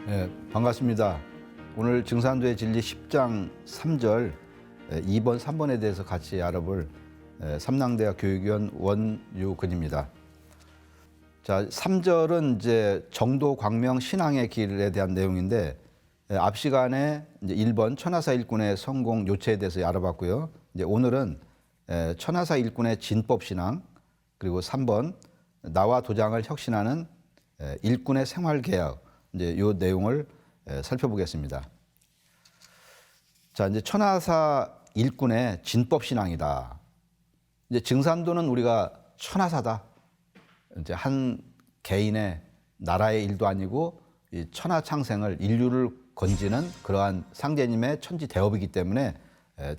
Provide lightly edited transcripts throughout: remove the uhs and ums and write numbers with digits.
네, 반갑습니다. 오늘 증산도의 진리 10장 3절 2번, 3번에 대해서 같이 알아볼 삼랑대학 교육위원 원유근입니다. 자, 3절은 이제 정도, 광명, 신앙의 길에 대한 내용인데 앞 시간에 이제 1번 천하사 일꾼의 성공 요체에 대해서 알아봤고요. 이제 오늘은 천하사 일꾼의 진법 신앙, 그리고 3번 나와 도장을 혁신하는 일꾼의 생활 개혁, 이제 요 내용을 살펴보겠습니다. 자, 이제 천하사 일꾼의 진법 신앙이다. 이제 증산도는 우리가 천하사다. 이제 한 개인의 나라의 일도 아니고 이 천하 창생을 인류를 건지는 그러한 상제님의 천지 대업이기 때문에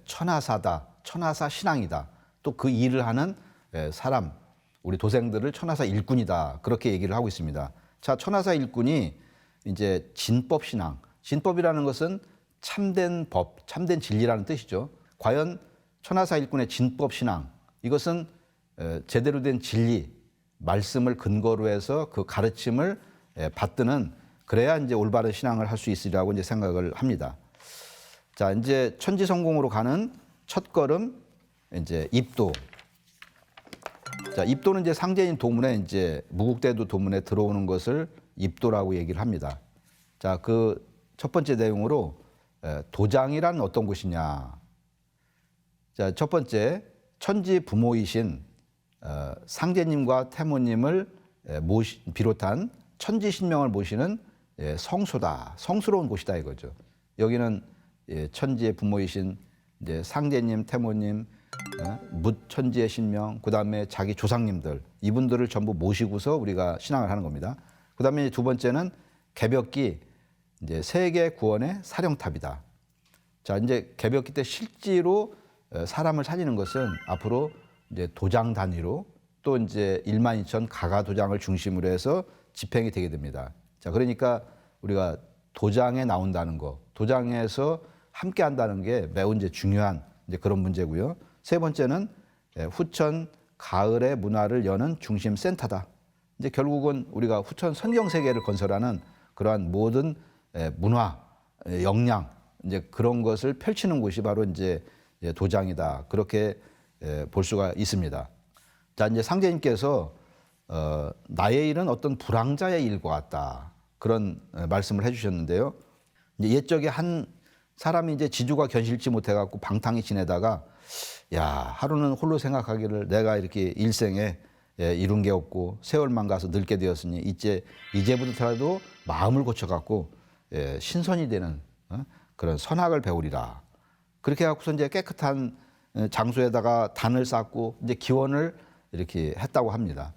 천하사다, 천하사 신앙이다. 또 그 일을 하는 사람, 우리 도생들을 천하사 일꾼이다. 그렇게 얘기를 하고 있습니다. 자, 천하사 일꾼이 이제 진법 신앙, 진법이라는 것은 참된 법, 참된 진리라는 뜻이죠. 과연 천하사 일꾼의 진법 신앙, 이것은 제대로 된 진리, 말씀을 근거로 해서 그 가르침을 받드는, 그래야 이제 올바른 신앙을 할 수 있으리라고 이제 생각을 합니다. 자, 이제 천지 성공으로 가는 첫 걸음, 이제 입도. 자, 입도는 이제 상제인 도문에 이제 무국대도 도문에 들어오는 것을 입도라고 얘기를 합니다. 자, 그 첫 번째 내용으로 도장이란 어떤 곳이냐. 자, 첫 번째 천지 부모이신 상제님과 태모님을 비롯한 천지 신명을 모시는 성소다, 성스러운 곳이다 이거죠. 여기는 천지의 부모이신 이제 상제님, 태모님, 묻천지의 신명, 그 다음에 자기 조상님들, 이분들을 전부 모시고서 우리가 신앙을 하는 겁니다. 그 다음에 두 번째는 개벽기, 이제 세계 구원의 사령탑이다. 자, 이제 개벽기 때 실제로 사람을 살리는 것은 앞으로 이제 도장 단위로 또 이제 1만 2천 가가 도장을 중심으로 해서 집행이 되게 됩니다. 자, 그러니까 우리가 도장에 나온다는 거, 도장에서 함께 한다는 게 매우 이제 중요한 이제 그런 문제고요. 세 번째는 후천 가을의 문화를 여는 중심 센터다. 이제 결국은 우리가 후천 선경 세계를 건설하는 그러한 모든 문화, 역량, 이제 그런 것을 펼치는 곳이 바로 이제 도장이다. 그렇게 볼 수가 있습니다. 자, 이제 상제님께서 나의 일은 어떤 불황자의 일과 같다. 그런 말씀을 해주셨는데요. 이제 옛적에 한 사람이 이제 지주가 견실지 못해갖고 방탕히 지내다가 야, 하루는 홀로 생각하기를 내가 이렇게 일생에 이룬 게 없고 세월만 가서 늙게 되었으니 이제부터라도 마음을 고쳐갖고 신선이 되는 그런 선학을 배우리라. 그렇게 해갖고서 이제 깨끗한 장소에다가 단을 쌓고 이제 기원을 이렇게 했다고 합니다.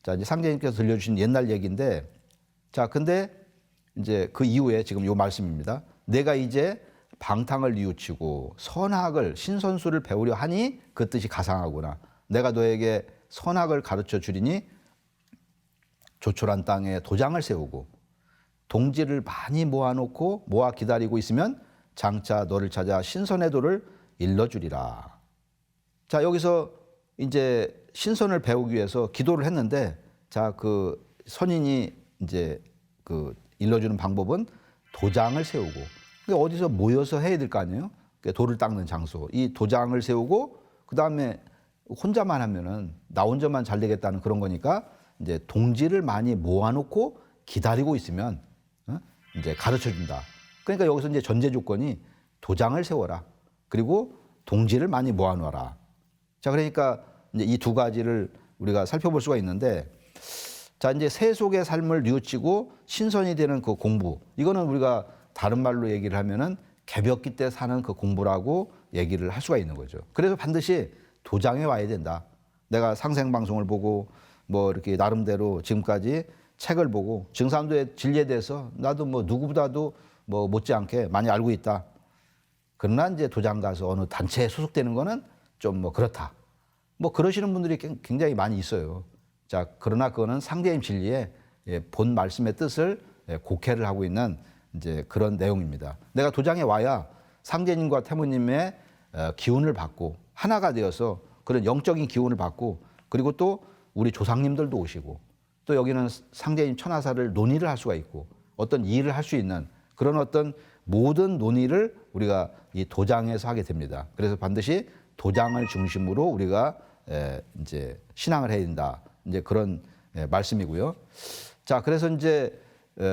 자, 이제 상제님께서 들려주신 옛날 얘기인데, 자, 근데 이제 그 이후에 지금 요 말씀입니다. 내가 이제 방탕을 뉘우치고 선학을, 신선수를 배우려 하니 그 뜻이 가상하구나. 내가 너에게 선학을 가르쳐 주리니 조촐한 땅에 도장을 세우고 동지를 많이 모아놓고 모아 기다리고 있으면 장차 너를 찾아 신선의 도를 일러주리라. 자, 여기서 이제 신선을 배우기 위해서 기도를 했는데, 자, 그 선인이 이제 그 일러주는 방법은 도장을 세우고, 그러니까 어디서 모여서 해야 될 거 아니에요? 그러니까 돌을 닦는 장소, 이 도장을 세우고, 그 다음에 혼자만 하면은 나 혼자만 잘 되겠다는 그런 거니까 이제 동지를 많이 모아놓고 기다리고 있으면 이제 가르쳐 준다. 그러니까 여기서 이제 전제 조건이 도장을 세워라. 그리고 동지를 많이 모아놓아라. 자, 그러니까 이제 이 두 가지를 우리가 살펴볼 수가 있는데, 자, 이제 세속의 삶을 뉘우치고 신선이 되는 그 공부, 이거는 우리가 다른 말로 얘기를 하면은 개벽기 때 사는 그 공부라고 얘기를 할 수가 있는 거죠. 그래서 반드시 도장에 와야 된다. 내가 상생방송을 보고 뭐 이렇게 나름대로 지금까지 책을 보고 증산도의 진리에 대해서 나도 뭐 누구보다도 뭐 못지않게 많이 알고 있다. 그러나 이제 도장 가서 어느 단체에 소속되는 거는 좀 뭐 그렇다. 뭐 그러시는 분들이 굉장히 많이 있어요. 자, 그러나 그거는 상대님 진리의 본 말씀의 뜻을 곡해를 하고 있는 이제 그런 내용입니다. 내가 도장에 와야 상제님과 태모님의 기운을 받고 하나가 되어서 그런 영적인 기운을 받고, 그리고 또 우리 조상님들도 오시고, 또 여기는 상제님 천하사를 논의를 할 수가 있고, 어떤 일을 할 수 있는 그런 어떤 모든 논의를 우리가 이 도장에서 하게 됩니다. 그래서 반드시 도장을 중심으로 우리가 이제 신앙을 해야 된다. 이제 그런 말씀이고요. 자, 그래서 이제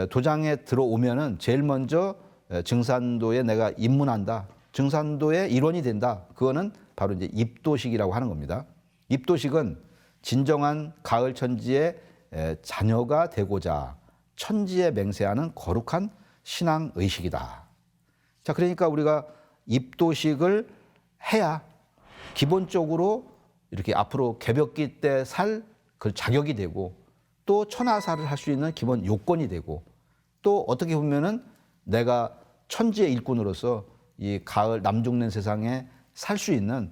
도장에 들어오면은 제일 먼저 증산도에 내가 입문한다. 증산도의 일원이 된다. 그거는 바로 이제 입도식이라고 하는 겁니다. 입도식은 진정한 가을 천지의 자녀가 되고자 천지에 맹세하는 거룩한 신앙 의식이다. 자, 그러니까 우리가 입도식을 해야 기본적으로 이렇게 앞으로 개벽기 때 살 그 자격이 되고 또 천하사를 할 수 있는 기본 요건이 되고 또 어떻게 보면은 내가 천지의 일꾼으로서 이 가을 남중년 세상에 살 수 있는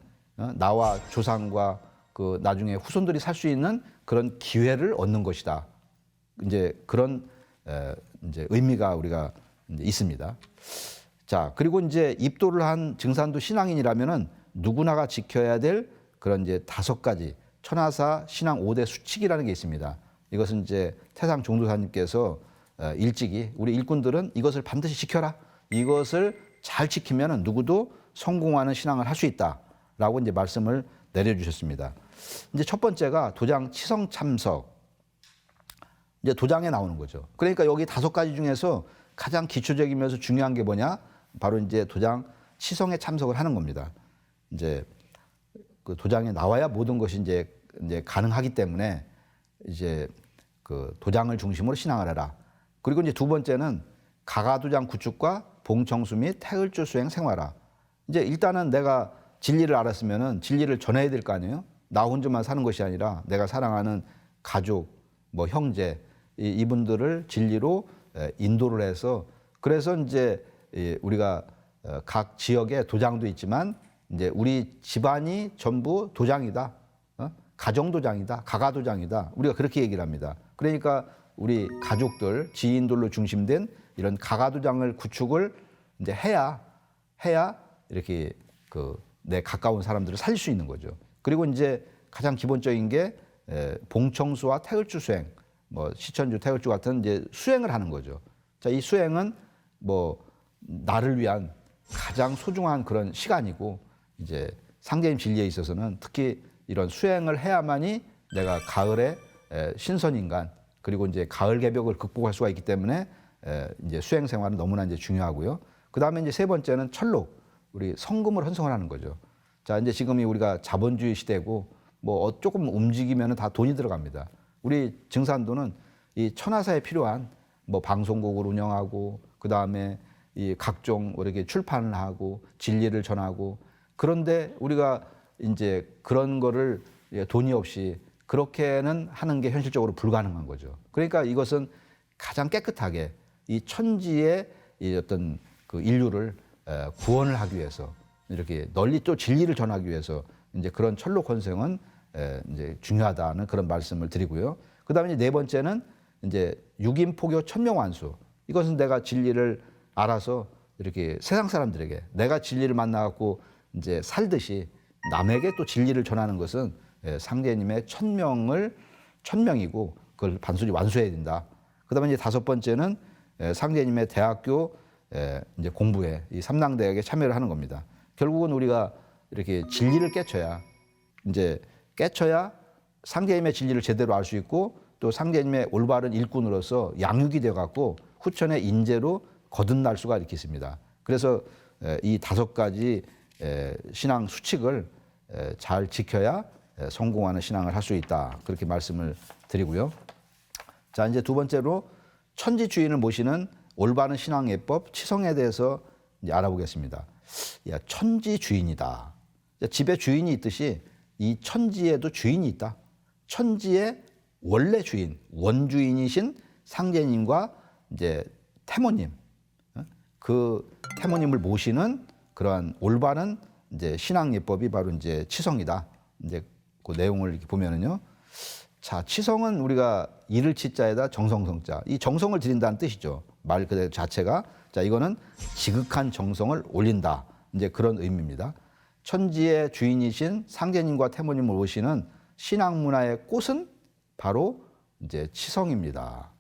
나와 조상과 그 나중에 후손들이 살 수 있는 그런 기회를 얻는 것이다. 이제 그런 이제 의미가 우리가 이제 있습니다. 자, 그리고 이제 입도를 한 증산도 신앙인이라면은 누구나가 지켜야 될 그런 이제 5가지 천하사 신앙 5대 수칙이라는 게 있습니다. 이것은 이제 태상 종도사님께서 일찍이 우리 일꾼들은 이것을 반드시 지켜라. 이것을 잘 지키면은 누구도 성공하는 신앙을 할 수 있다라고 이제 말씀을 내려주셨습니다. 이제 첫 번째가 도장 치성 참석. 이제 도장에 나오는 거죠. 그러니까 여기 5가지 중에서 가장 기초적이면서 중요한 게 뭐냐? 바로 이제 도장 치성에 참석을 하는 겁니다. 이제 그 도장에 나와야 모든 것이 이제 가능하기 때문에 이제 그 도장을 중심으로 신앙을 해라. 그리고 이제 두 번째는 가가도장 구축과 봉청수 및 태을주 수행 생활화. 이제 일단은 내가 진리를 알았으면은 진리를 전해야 될 거 아니에요? 나 혼자만 사는 것이 아니라 내가 사랑하는 가족, 뭐 형제 이분들을 진리로 인도를 해서 그래서 이제 우리가 각 지역에 도장도 있지만 이제 우리 집안이 전부 도장이다. 가정 도장이다. 가가 도장이다. 우리가 그렇게 얘기를 합니다. 그러니까 우리 가족들, 지인들로 중심된 이런 가가 도장을 구축을 이제 해야 이렇게 그 내 가까운 사람들을 살릴 수 있는 거죠. 그리고 이제 가장 기본적인 게 봉청수와 태을주 수행, 뭐 시천주, 태을주 같은 이제 수행을 하는 거죠. 자, 이 수행은 뭐 나를 위한 가장 소중한 그런 시간이고 이제 상제님 진리에 있어서는 특히 이런 수행을 해야만이 내가 가을에 신선인간 그리고 이제 가을 개벽을 극복할 수가 있기 때문에 이제 수행 생활은 너무나 이제 중요하고요. 그 다음에 이제 세 번째는 철록, 우리 성금을 헌성을 하는 거죠. 자, 이제 지금이 우리가 자본주의 시대고 뭐 조금 움직이면 다 돈이 들어갑니다. 우리 증산도는 이 천하사에 필요한 뭐 방송국을 운영하고 그 다음에 이 각종 이렇게 출판을 하고 진리를 전하고 그런데 우리가 이제 그런 거를 돈이 없이 그렇게는 하는 게 현실적으로 불가능한 거죠. 그러니까 이것은 가장 깨끗하게 이 천지의 이 어떤 그 인류를 구원을 하기 위해서 이렇게 널리 또 진리를 전하기 위해서 이제 그런 철록 헌성은 이제 중요하다는 그런 말씀을 드리고요. 그다음에 이제 네 번째는 이제 육인포교 천명완수. 이것은 내가 진리를 알아서 이렇게 세상 사람들에게 내가 진리를 만나갖고 이제 살듯이 남에게 또 진리를 전하는 것은 상제님의 천명이고 그걸 반드시 완수해야 된다. 그다음에 이제 5번째는 상제님의 대학교 이제 공부에 이 삼랑대학에 참여를 하는 겁니다. 결국은 우리가 이렇게 진리를 깨쳐야 상제님의 진리를 제대로 알 수 있고 또 상제님의 올바른 일꾼으로서 양육이 되어 갖고 후천의 인재로 거듭날 수가 이렇게 있습니다. 그래서 이 5가지 신앙 수칙을 잘 지켜야 성공하는 신앙을 할 수 있다. 그렇게 말씀을 드리고요. 자, 이제 두 번째로 천지 주인을 모시는 올바른 신앙 예법 치성에 대해서 이제 알아보겠습니다. 야, 천지 주인이다. 집에 주인이 있듯이 이 천지에도 주인이 있다. 천지의 원래 주인, 원주인이신 상제님과 이제 태모님, 그 태모님을 모시는 그러한 올바른 이제 신앙 예법이 바로 이제 치성이다. 이제 그 내용을 이렇게 보면은요. 자, 치성은 우리가 이를 치자에다 정성성자. 이 정성을 드린다는 뜻이죠. 말 그대로 자체가. 자, 이거는 지극한 정성을 올린다. 이제 그런 의미입니다. 천지의 주인이신 상제님과 태모님을 모시는 신앙 문화의 꽃은 바로 이제 치성입니다.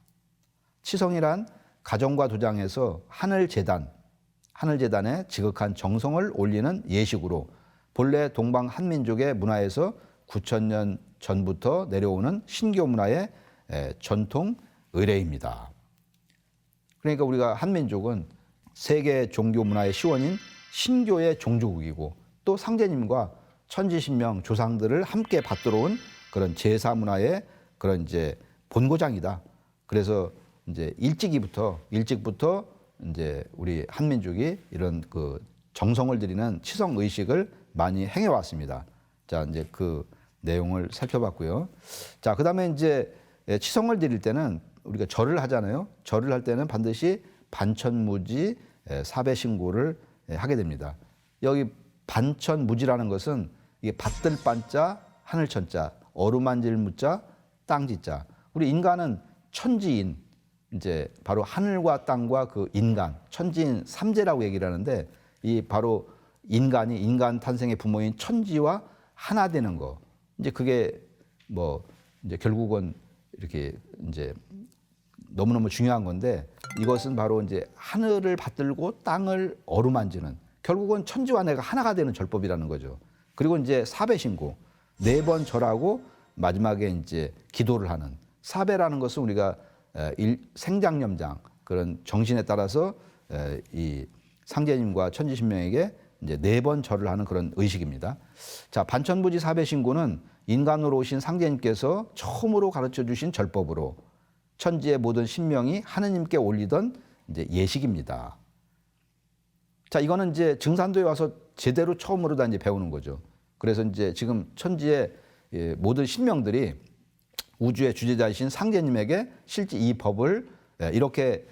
치성이란 가정과 도장에서 하늘재단에 지극한 정성을 올리는 예식으로 본래 동방 한민족의 문화에서 9,000년 전부터 내려오는 신교 문화의 전통 의례입니다. 그러니까 우리가 한민족은 세계 종교 문화의 시원인 신교의 종주국이고 또 상제님과 천지신명 조상들을 함께 받들어 온 그런 제사 문화의 그런 이제 본고장이다. 그래서 이제 일찍부터 이제 우리 한민족이 이런 그 정성을 들이는 치성 의식을 많이 행해 왔습니다. 자, 이제 그 내용을 살펴봤고요. 자, 그다음에 이제 치성을 드릴 때는 우리가 절을 하잖아요. 절을 할 때는 반드시 반천무지 사배신고를 하게 됩니다. 여기 반천무지라는 것은 이게 받들 반자, 하늘 천자, 어루만질 무자, 땅지자. 우리 인간은 천지인, 이제 바로 하늘과 땅과 그 인간, 천지인 삼재라고 얘기를 하는데 이 바로 인간이 인간 탄생의 부모인 천지와 하나 되는 거. 이제 그게 뭐 이제 결국은 이렇게 이제 너무너무 중요한 건데 이것은 바로 이제 하늘을 받들고 땅을 어루만지는 결국은 천지와 내가 하나가 되는 절법이라는 거죠. 그리고 이제 사배신고 4번 절하고 마지막에 이제 기도를 하는 사배라는 것은 우리가 생장염장 그런 정신에 따라서 이 상제님과 천지신명에게 이제 4번 절을 하는 그런 의식입니다. 자, 반천부지 사배신고는 인간으로 오신 상제님께서 처음으로 가르쳐 주신 절법으로 천지의 모든 신명이 하느님께 올리던 이제 예식입니다. 자, 이거는 이제 증산도에 와서 제대로 처음으로 다 이제 배우는 거죠. 그래서 이제 지금 천지의 모든 신명들이 우주의 주제자이신 상제님에게 실제 이 법을 이렇게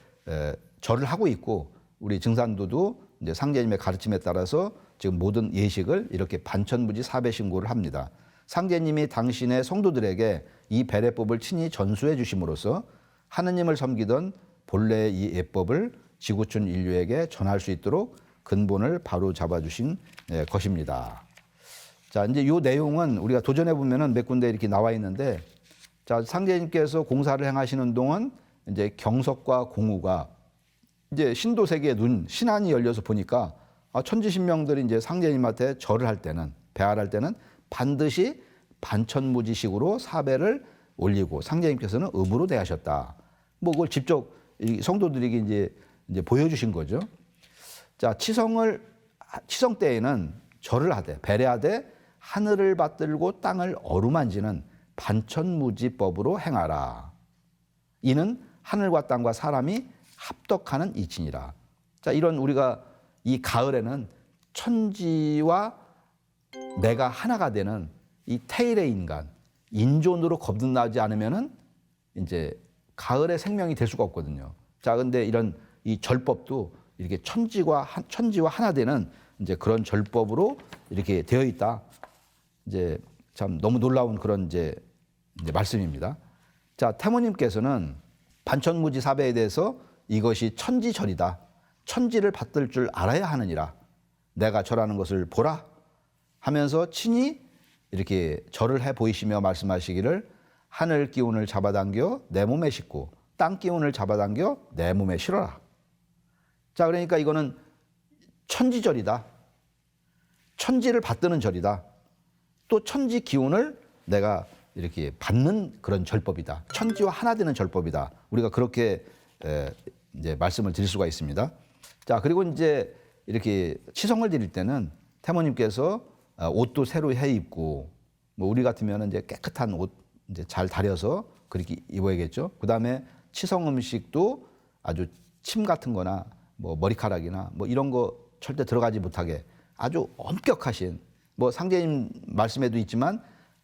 절을 하고 있고 우리 증산도도 이제 상제님의 가르침에 따라서 지금 모든 예식을 이렇게 반천부지 사배신고를 합니다. 상제님이 당신의 성도들에게 이 배례법을 친히 전수해 주심으로써 하느님을 섬기던 본래의 이 예법을 지구촌 인류에게 전할 수 있도록 근본을 바로 잡아주신 것입니다. 자, 이제 이 내용은 우리가 도전해 보면은 몇 군데 이렇게 나와 있는데, 자, 상제님께서 공사를 행하시는 동안 이제 경석과 공우가 이제 신도 세계의 눈, 신안이 열려서 보니까 천지신명들이 이제 상제님한테 절을 할 때는, 배할할 때는 반드시 반천무지식으로 사배를 올리고 상제님께서는 의무로 대하셨다. 뭐 그걸 직접 성도들에게 이제 보여주신 거죠. 자, 치성 때에는 절을 하되 배례하되 하늘을 받들고 땅을 어루만지는 반천무지법으로 행하라. 이는 하늘과 땅과 사람이 합덕하는 이치니라. 자, 이런 우리가 이 가을에는 천지와 내가 하나가 되는 이 태일의 인간, 인존으로 거듭나지 않으면은 이제 가을의 생명이 될 수가 없거든요. 자, 근데 이런 이 절법도 이렇게 천지와 하나 되는 이제 그런 절법으로 이렇게 되어 있다. 이제 참 너무 놀라운 그런 이제 말씀입니다. 자, 태모님께서는 반천무지 사배에 대해서 이것이 천지절이다. 천지를 받들 줄 알아야 하느니라. 내가 절하는 것을 보라 하면서 친히 이렇게 절을 해 보이시며 말씀하시기를 하늘 기운을 잡아당겨 내 몸에 싣고 땅 기운을 잡아당겨 내 몸에 실어라. 자, 그러니까 이거는 천지절이다. 천지를 받드는 절이다. 또 천지 기운을 내가 이렇게 받는 그런 절법이다. 천지와 하나 되는 절법이다. 우리가 그렇게 이제 말씀을 드릴 수가 있습니다. 자, 그리고 이제 이렇게 치성을 드릴 때는 태모님께서 옷도 새로 해 입고 뭐 우리 같으면 이제 깨끗한 옷 이제 잘 다려서 그렇게 입어야겠죠. 그다음에 치성 음식도 아주 침 같은 거나 뭐 머리카락이나 뭐 이런 거 절대 들어가지 못하게 아주 엄격하신 뭐 상제님 말씀에도 있지만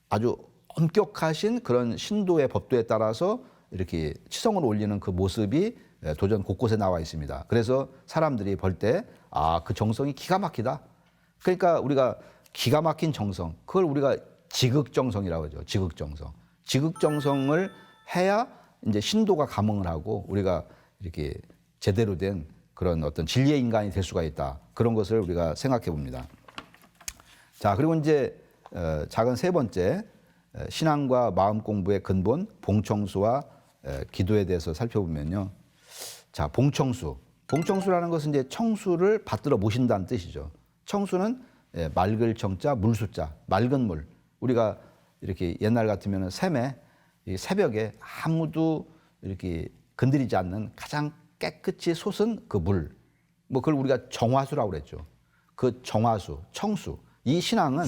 아주 엄격하신 그런 신도의 법도에 따라서 이렇게 치성을 올리는 그 모습이 도전 곳곳에 나와 있습니다. 그래서 사람들이 볼 때 그 정성이 기가 막히다. 그러니까 우리가 기가 막힌 정성, 그걸 우리가 지극정성이라고 하죠. 지극정성. 지극정성을 해야 이제 신도가 감흥을 하고 우리가 이렇게 제대로 된 그런 어떤 진리의 인간이 될 수가 있다. 그런 것을 우리가 생각해 봅니다. 자, 그리고 이제 작은 세 번째 신앙과 마음 공부의 근본 봉청수와 기도에 대해서 살펴보면요. 자, 봉청수. 봉청수라는 것은 이제 청수를 받들어 모신다는 뜻이죠. 청수는 맑을 청자, 물수자, 맑은 물. 우리가 이렇게 옛날 같으면 샘에 새벽에 아무도 이렇게 건드리지 않는 가장 깨끗이 솟은 그 물. 뭐 그걸 우리가 정화수라고 그랬죠. 그 정화수, 청수. 이 신앙은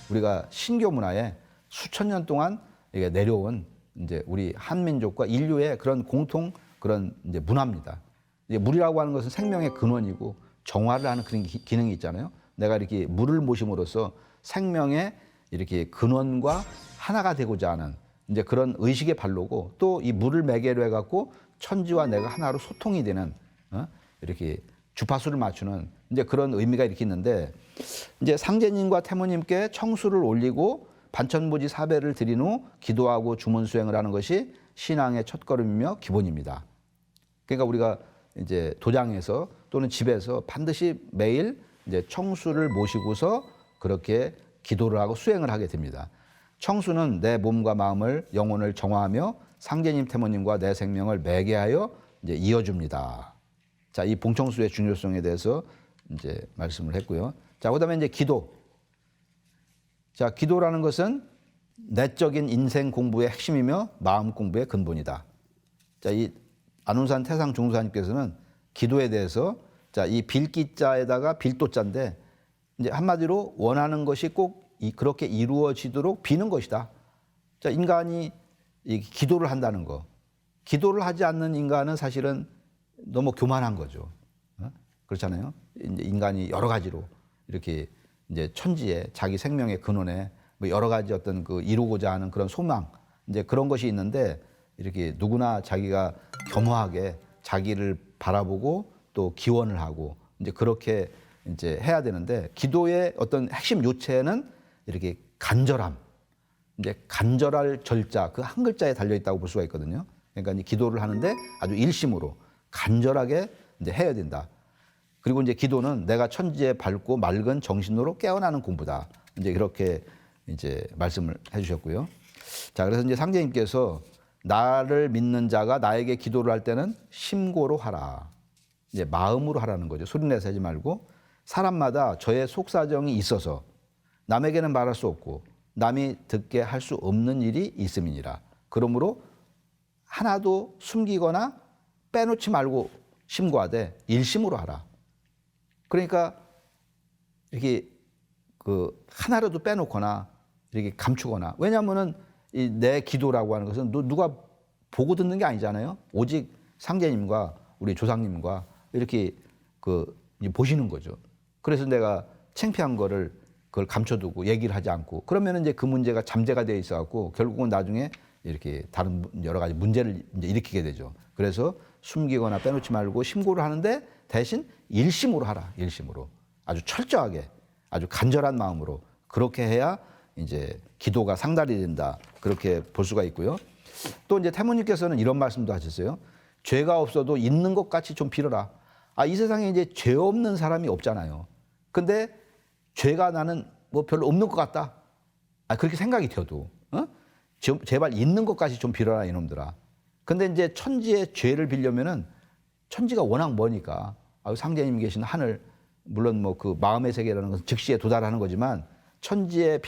우리가 신교 문화에 수천 년 동안 이게 내려온 이제 우리 한민족과 인류의 그런 공통 그런 이제 문화입니다. 이제 물이라고 하는 것은 생명의 근원이고 정화를 하는 그런 기능이 있잖아요. 내가 이렇게 물을 모심으로써 생명의 이렇게 근원과 하나가 되고자 하는 이제 그런 의식의 발로고 또 이 물을 매개로 해갖고 천지와 내가 하나로 소통이 되는 이렇게 주파수를 맞추는 이제 그런 의미가 이렇게 있는데 이제 상제님과 태모님께 청수를 올리고 반천무지 사배를 드린 후 기도하고 주문 수행을 하는 것이 신앙의 첫걸음이며 기본입니다. 그러니까 우리가 이제 도장에서 또는 집에서 반드시 매일 이제 청수를 모시고서 그렇게 기도를 하고 수행을 하게 됩니다. 청수는 내 몸과 마음을 영혼을 정화하며 상제님 태모님과 내 생명을 매개하여 이제 이어줍니다. 자, 이 봉청수의 중요성에 대해서 이제 말씀을 했고요. 자, 그다음에 이제 기도. 자, 기도라는 것은 내적인 인생 공부의 핵심이며 마음 공부의 근본이다. 자, 이 안운산 태상 중사님께서는 기도에 대해서 자, 이 빌기자에다가 빌도자인데 이제 한마디로 원하는 것이 꼭 그렇게 이루어지도록 비는 것이다. 자, 인간이 이 기도를 한다는 거. 기도를 하지 않는 인간은 사실은 너무 교만한 거죠. 그렇잖아요. 이제 인간이 여러 가지로 이렇게 이제 천지에 자기 생명의 근원에 뭐 여러 가지 어떤 그 이루고자 하는 그런 소망 이제 그런 것이 있는데 이렇게 누구나 자기가 겸허하게 자기를 바라보고 또 기원을 하고 이제 그렇게 이제 해야 되는데 기도의 어떤 핵심 요체는 이렇게 간절함, 이제 간절할 절자 그 한 글자에 달려 있다고 볼 수가 있거든요. 그러니까 이제 기도를 하는데 아주 일심으로 간절하게 이제 해야 된다. 그리고 이제 기도는 내가 천지에 밝고 맑은 정신으로 깨어나는 공부다. 이제 이렇게 이제 말씀을 해주셨고요. 자, 그래서 이제 상제님께서 나를 믿는 자가 나에게 기도를 할 때는 심고로 하라. 이제 마음으로 하라는 거죠. 소리내서 하지 말고 사람마다 저의 속사정이 있어서 남에게는 말할 수 없고 남이 듣게 할 수 없는 일이 있음이니라. 그러므로 하나도 숨기거나 빼놓지 말고 심고하되 일심으로 하라. 그러니까 이렇게 그 하나라도 빼놓거나 이렇게 감추거나 왜냐하면은 이 내 기도라고 하는 것은 누가 보고 듣는 게 아니잖아요. 오직 상제님과 우리 조상님과 이렇게 그 보시는 거죠. 그래서 내가 창피한 거를 그걸 감춰두고 얘기를 하지 않고 그러면 이제 그 문제가 잠재가 되어 있어갖고 결국은 나중에 이렇게 다른 여러 가지 문제를 이제 일으키게 되죠. 그래서 숨기거나 빼놓지 말고 심고를 하는데 대신 일심으로 하라. 일심으로 아주 철저하게 아주 간절한 마음으로 그렇게 해야 이제 기도가 상달이 된다. 그렇게 볼 수가 있고요. 또 이제 태모님께서는 이런 말씀도 하셨어요. 죄가 없어도 있는 것 같이 좀 빌어라. 아, 이 세상에 이제 죄 없는 사람이 없잖아요. 근데 죄가 나는 뭐 별로 없는 것 같다. 아, 그렇게 생각이 돼도 제발 있는 것까지 좀 빌어라 이놈들아. 근데 이제 천지의 죄를 빌려면은 천지가 워낙 머니까 상제님 계신 하늘 물론 뭐 그 마음의 세계라는 것은 즉시에 도달하는 거지만 천지에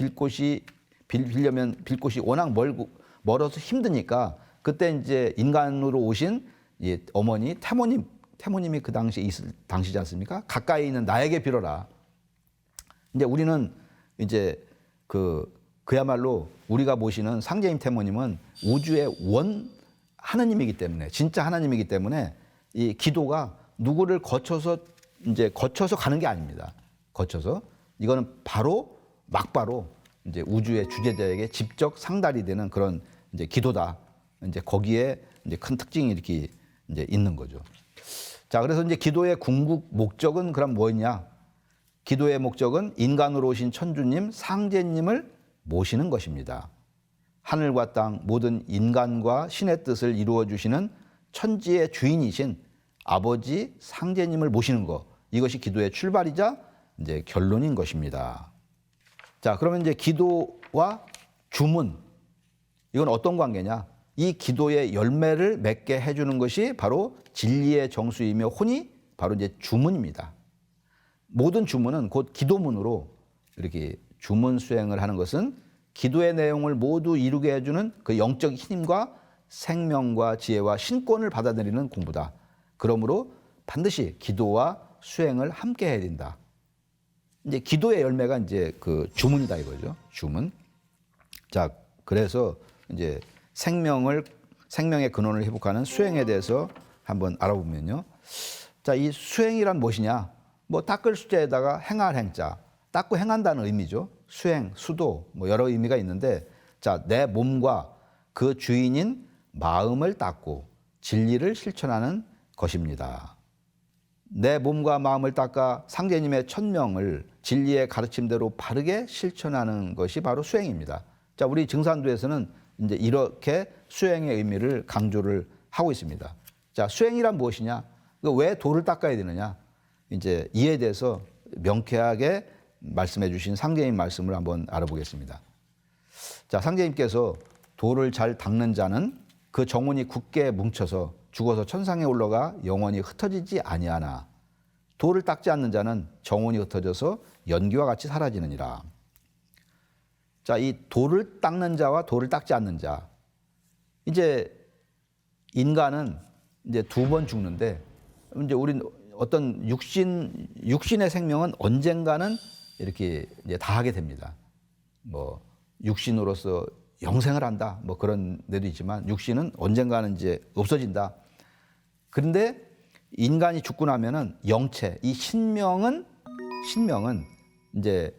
빌려면 빌 곳이 워낙 멀어서 힘드니까 그때 이제 인간으로 오신 어머니 태모님이 그 당시에 있을 당시지 않습니까? 가까이 있는 나에게 빌어라. 이제 우리는 이제 그야말로 우리가 모시는 상제님 태모님은 우주의 원 하나님이기 때문에 진짜 하나님이기 때문에 이 기도가 누구를 거쳐서 가는 게 아닙니다. 거쳐서 이거는 바로 막바로 이제 우주의 주재자에게 직접 상달이 되는 그런 이제 기도다. 이제 거기에 이제 큰 특징이 이렇게 이제 있는 거죠. 자, 그래서 이제 기도의 궁극 목적은 그럼 뭐였냐? 기도의 목적은 인간으로 오신 천주님 상제님을 모시는 것입니다. 하늘과 땅 모든 인간과 신의 뜻을 이루어 주시는 천지의 주인이신 아버지 상제님을 모시는 것. 이것이 기도의 출발이자 이제 결론인 것입니다. 자, 그러면 이제 기도와 주문 이건 어떤 관계냐? 이 기도의 열매를 맺게 해주는 것이 바로 진리의 정수이며 혼이 바로 이제 주문입니다. 모든 주문은 곧 기도문으로 이렇게 주문 수행을 하는 것은 기도의 내용을 모두 이루게 해주는 그 영적 힘과 생명과 지혜와 신권을 받아들이는 공부다. 그러므로 반드시 기도와 수행을 함께 해야 된다. 이제 기도의 열매가 이제 그 주문이다 이거죠. 주문. 자, 그래서 이제 생명의 근원을 회복하는 수행에 대해서 한번 알아보면요. 자, 이 수행이란 무엇이냐? 뭐 닦을 수자에다가 행할 행자, 닦고 행한다는 의미죠. 수행, 수도, 뭐 여러 의미가 있는데, 자, 내 몸과 그 주인인 마음을 닦고 진리를 실천하는 것입니다. 내 몸과 마음을 닦아 상제님의 천명을 진리의 가르침대로 바르게 실천하는 것이 바로 수행입니다. 자, 우리 증산도에서는 이제 이렇게 수행의 의미를 강조를 하고 있습니다. 자, 수행이란 무엇이냐? 왜 돌을 닦아야 되느냐? 이제 이에 대해서 명쾌하게 말씀해 주신 상제님 말씀을 한번 알아보겠습니다. 자, 상제님께서 돌을 잘 닦는 자는 그 정혼이 굳게 뭉쳐서 죽어서 천상에 올라가 영원히 흩어지지 아니하나 돌을 닦지 않는 자는 정혼이 흩어져서 연기와 같이 사라지느니라. 자, 이 돌을 닦는 자와 돌을 닦지 않는 자. 이제 인간은 이제 두 번 죽는데 이제 우린 어떤 육신의 생명은 언젠가는 이렇게 이제 다하게 됩니다. 뭐 육신으로서 영생을 한다. 뭐 그런 데도 있지만 육신은 언젠가는 이제 없어진다. 그런데 인간이 죽고 나면은 영체, 이 신명은 이제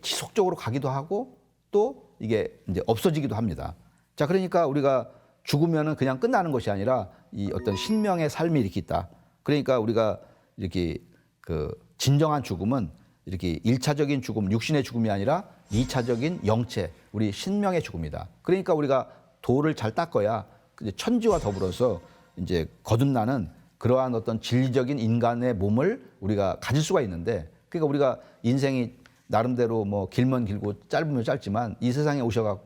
지속적으로 가기도 하고 또 이게 이제 없어지기도 합니다. 자, 그러니까 우리가 죽으면은 그냥 끝나는 것이 아니라 이 어떤 신명의 삶이 이렇게 있다. 그러니까 우리가 이렇게 그 진정한 죽음은 이렇게 1차적인 죽음, 육신의 죽음이 아니라 2차적인 영체, 우리 신명의 죽음이다. 그러니까 우리가 돌을 잘 닦아야 천지와 더불어서 이제 거듭나는 그러한 어떤 진리적인 인간의 몸을 우리가 가질 수가 있는데, 그러니까 우리가 인생이 나름대로 뭐 길면 길고 짧으면 짧지만 이 세상에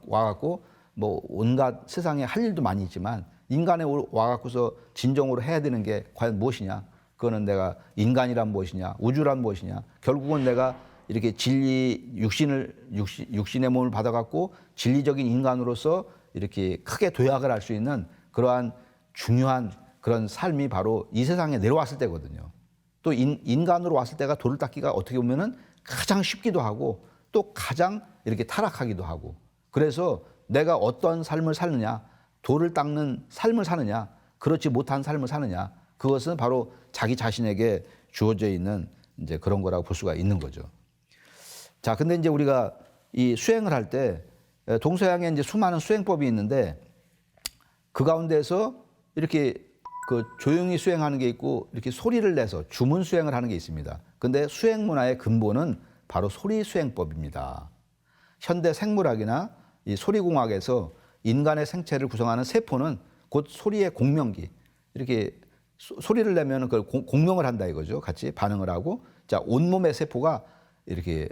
와갖고 뭐 온갖 세상에 할 일도 많이 있지만 인간에 와갖고서 진정으로 해야 되는 게 과연 무엇이냐? 그거는 내가 인간이란 무엇이냐? 우주란 무엇이냐? 결국은 내가 이렇게 육신의 몸을 받아갖고 진리적인 인간으로서 이렇게 크게 도약을 할 수 있는 그러한 중요한 그런 삶이 바로 이 세상에 내려왔을 때거든요. 또 인간으로 왔을 때가 돌을 닦기가 어떻게 보면은 가장 쉽기도 하고 또 가장 이렇게 타락하기도 하고, 그래서 내가 어떤 삶을 사느냐, 돌을 닦는 삶을 사느냐, 그렇지 못한 삶을 사느냐, 그것은 바로 자기 자신에게 주어져 있는 이제 그런 거라고 볼 수가 있는 거죠. 자, 근데 이제 우리가 이 수행을 할 때 동서양에 이제 수많은 수행법이 있는데 그 가운데서 이렇게 그 조용히 수행하는 게 있고 이렇게 소리를 내서 주문 수행을 하는 게 있습니다. 근데 수행 문화의 근본은 바로 소리 수행법입니다. 현대 생물학이나 이 소리공학에서 인간의 생체를 구성하는 세포는 곧 소리의 공명기, 이렇게 소리를 내면 그걸 공명을 한다 이거죠. 같이 반응을 하고, 자, 온몸의 세포가 이렇게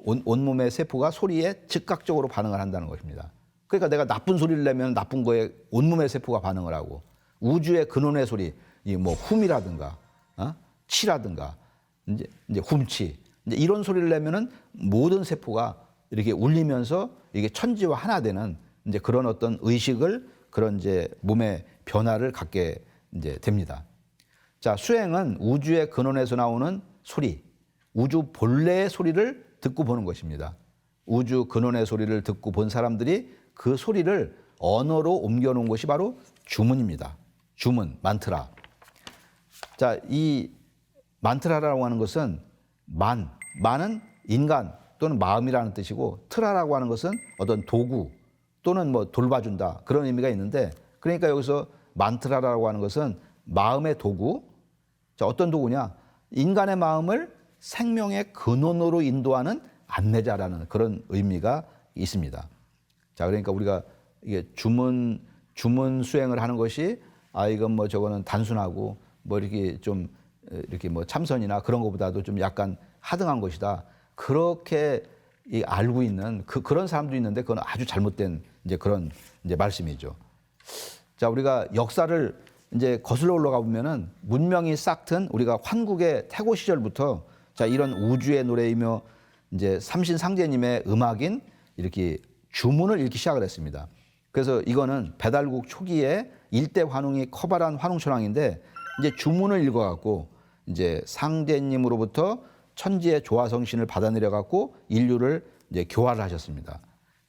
온몸의 세포가 소리에 즉각적으로 반응을 한다는 것입니다. 그러니까 내가 나쁜 소리를 내면 나쁜 거에 온몸의 세포가 반응을 하고, 우주의 근원의 소리, 이 뭐 훔이라든가, 치라든가, 이제 훔치, 이제 이런 소리를 내면은 모든 세포가 이렇게 울리면서 이게 천지와 하나 되는 이제 그런 어떤 의식을, 그런 이제 몸의 변화를 갖게 이제 됩니다. 자, 수행은 우주의 근원에서 나오는 소리, 우주 본래의 소리를 듣고 보는 것입니다. 우주 근원의 소리를 듣고 본 사람들이 그 소리를 언어로 옮겨놓은 것이 바로 주문입니다. 주문, 만트라. 자, 이 만트라라고 하는 것은 만은 인간 또는 마음이라는 뜻이고, 트라라고 하는 것은 어떤 도구 또는 뭐 돌봐준다, 그런 의미가 있는데, 그러니까 여기서 만트라라고 하는 것은 마음의 도구. 자, 어떤 도구냐? 인간의 마음을 생명의 근원으로 인도하는 안내자라는 그런 의미가 있습니다. 자, 그러니까 우리가 이게 주문 수행을 하는 것이 이건 뭐 저거는 단순하고 뭐 이렇게 좀 이렇게 뭐 참선이나 그런 것보다도 좀 약간 하등한 것이다, 그렇게 알고 있는 그런 사람도 있는데 그건 아주 잘못된 이제 그런 이제 말씀이죠. 자, 우리가 역사를 이제 거슬러 올라가 보면은 문명이 싹튼 우리가 환국의 태고 시절부터 자, 이런 우주의 노래이며 이제 삼신상제님의 음악인 이렇게 주문을 읽기 시작을 했습니다. 그래서 이거는 배달국 초기에 일대 환웅이 커발한 환웅천왕인데 이제 주문을 읽어갖고 이제 상제님으로부터 천지의 조화성신을 받아내려갖고 인류를 이제 교화를 하셨습니다.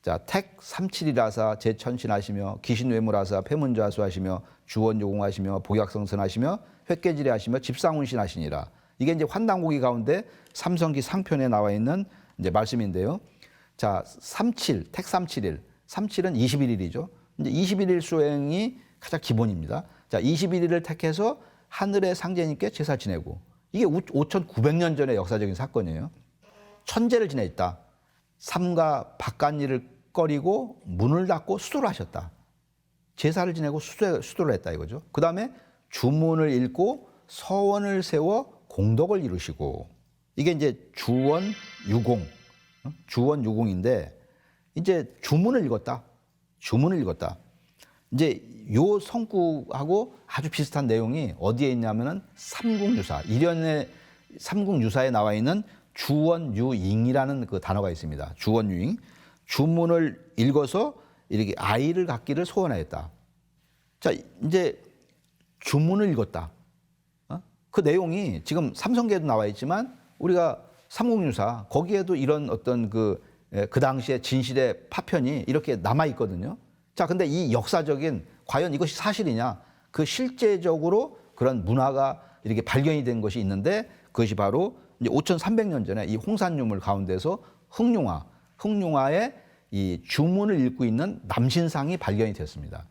자, 택 삼칠이라사 제천신하시며 기신외무라사 폐문자수하시며 주원요공하시며 복약성선하시며 획계지례하시며 집상운신하시니라. 이게 이제 환단고기 가운데 삼성기 상편에 나와 있는 이제 말씀인데요. 자, 삼칠, 택 삼칠일. 삼칠은 21일이죠. 이제 21일 수행이 가장 기본입니다. 자, 21일을 택해서 하늘의 상제님께 제사 지내고 이게 5,900년 전의 역사적인 사건이에요. 천제를 지냈다. 삼가 바깥일을 꺼리고 문을 닫고 수도를 하셨다. 제사를 지내고 수도를 했다 이거죠. 그 다음에 주문을 읽고 서원을 세워 공덕을 이루시고 이게 이제 주원유공, 주원유공인데 이제 주문을 읽었다. 주문을 읽었다. 이제 요 성구하고 아주 비슷한 내용이 어디에 있냐면은 삼국유사, 일연의 삼국유사에 나와 있는 주원유잉이라는 그 단어가 있습니다. 주원유잉. 주문을 읽어서 이렇게 아이를 갖기를 소원하였다. 자, 이제 주문을 읽었다. 그 내용이 지금 삼성계에도 나와 있지만 우리가 삼국유사 거기에도 이런 어떤 그 당시의 진실의 파편이 이렇게 남아 있거든요. 자, 근데 이 역사적인 과연 이것이 사실이냐? 그 실제적으로 그런 문화가 이렇게 발견이 된 것이 있는데 그것이 바로 이제 5,300년 전에 이 홍산유물 가운데서 흥룡화의 이 주문을 읽고 있는 남신상이 발견이 되었습니다.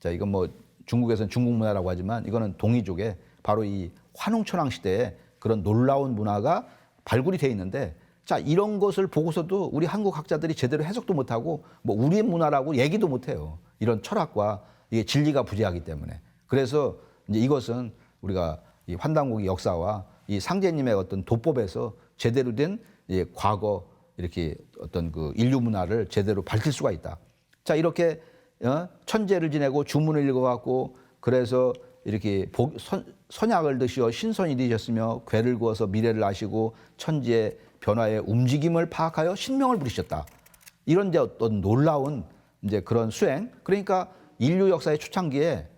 자, 이건 뭐 중국에서는 중국 문화라고 하지만 이거는 동이족의 바로 이 환웅천왕 시대에 그런 놀라운 문화가 발굴이 돼 있는데 자, 이런 것을 보고서도 우리 한국 학자들이 제대로 해석도 못하고 뭐 우리의 문화라고 얘기도 못해요. 이런 철학과 이게 진리가 부재하기 때문에. 그래서 이제 이것은 우리가 이 환단고기 역사와 이 상제님의 어떤 도법에서 제대로 된 과거 이렇게 어떤 그 인류 문화를 제대로 밝힐 수가 있다. 자, 이렇게 천제를 지내고 주문을 읽어갖고 그래서 이렇게 선약을 드시어 신선이 되셨으며 괴를 구워서 미래를 아시고 천지의 변화의 움직임을 파악하여 신명을 부리셨다. 이런 이제 어떤 놀라운 이제 그런 수행. 그러니까 인류 역사의 초창기에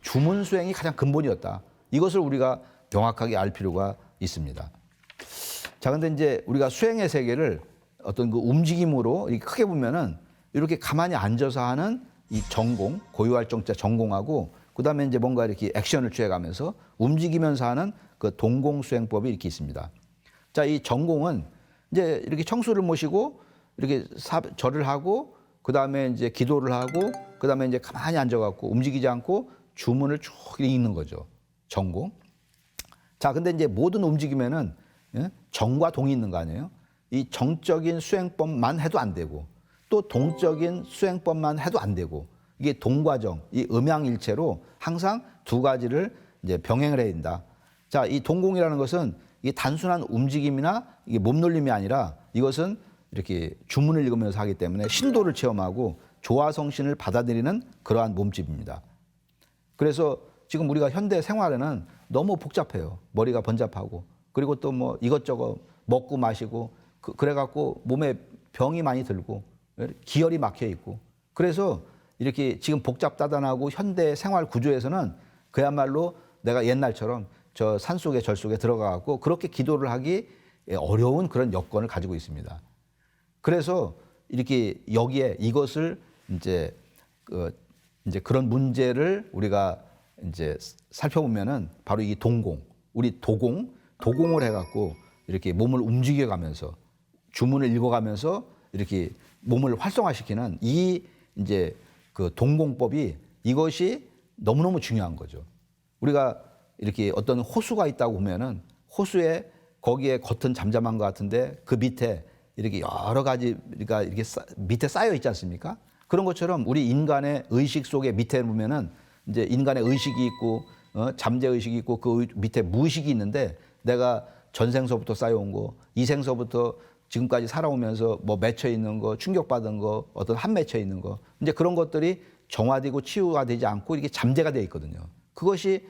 주문 수행이 가장 근본이었다. 이것을 우리가 명확하게 알 필요가 있습니다. 자, 근데 이제 우리가 수행의 세계를 어떤 그 움직임으로 이렇게 크게 보면은 이렇게 가만히 앉아서 하는 이 전공, 고유할 정자 전공하고 그다음에 이제 뭔가 이렇게 액션을 취해가면서 움직이면서 하는 그 동공 수행법이 이렇게 있습니다. 자, 이 전공은 이제 이렇게 청수를 모시고 이렇게 절을 하고 그다음에 이제 기도를 하고 그다음에 이제 가만히 앉아갖고 움직이지 않고 주문을 쭉 읽는 거죠. 전공. 자, 근데 이제 모든 움직임에는 정과 동이 있는 거 아니에요? 이 정적인 수행법만 해도 안 되고 또 동적인 수행법만 해도 안 되고 이게 동과정, 이 음양일체로 항상 두 가지를 이제 병행을 해야 된다. 자, 이 동공이라는 것은 이게 단순한 움직임이나 이게 몸놀림이 아니라 이것은 이렇게 주문을 읽으면서 하기 때문에 신도를 체험하고 조화성신을 받아들이는 그러한 몸집입니다. 그래서 지금 우리가 현대 생활에는 너무 복잡해요. 머리가 번잡하고 그리고 또 뭐 이것저것 먹고 마시고 그래갖고 몸에 병이 많이 들고 기혈이 막혀 있고 그래서 이렇게 지금 복잡다단하고 현대 생활 구조에서는 그야말로 내가 옛날처럼 저 산속에 절속에 들어가갖고 그렇게 기도를 하기 어려운 그런 여건을 가지고 있습니다. 그래서 이렇게 여기에 이것을 이제 그런 문제를 우리가 이제 살펴보면은 바로 이 동공, 우리 도공을 해갖고 이렇게 몸을 움직여가면서 주문을 읽어가면서 이렇게 몸을 활성화시키는 이 이제 그 동공법이 이것이 너무너무 중요한 거죠. 우리가 이렇게 어떤 호수가 있다고 보면은 호수에 거기에 겉은 잠잠한 것 같은데 그 밑에 이렇게 여러 가지가 이렇게 밑에 쌓여 있지 않습니까? 그런 것처럼 우리 인간의 의식 속에 밑에 보면은 이제 인간의 의식이 있고 잠재 의식이 있고 그 밑에 무의식이 있는데 내가 전생서부터 쌓여온 거, 이생서부터 지금까지 살아오면서 뭐 맺혀 있는 거, 충격받은 거, 어떤 한 맺혀 있는 거, 이제 그런 것들이 정화되고 치유가 되지 않고 이렇게 잠재가 되어 있거든요. 그것이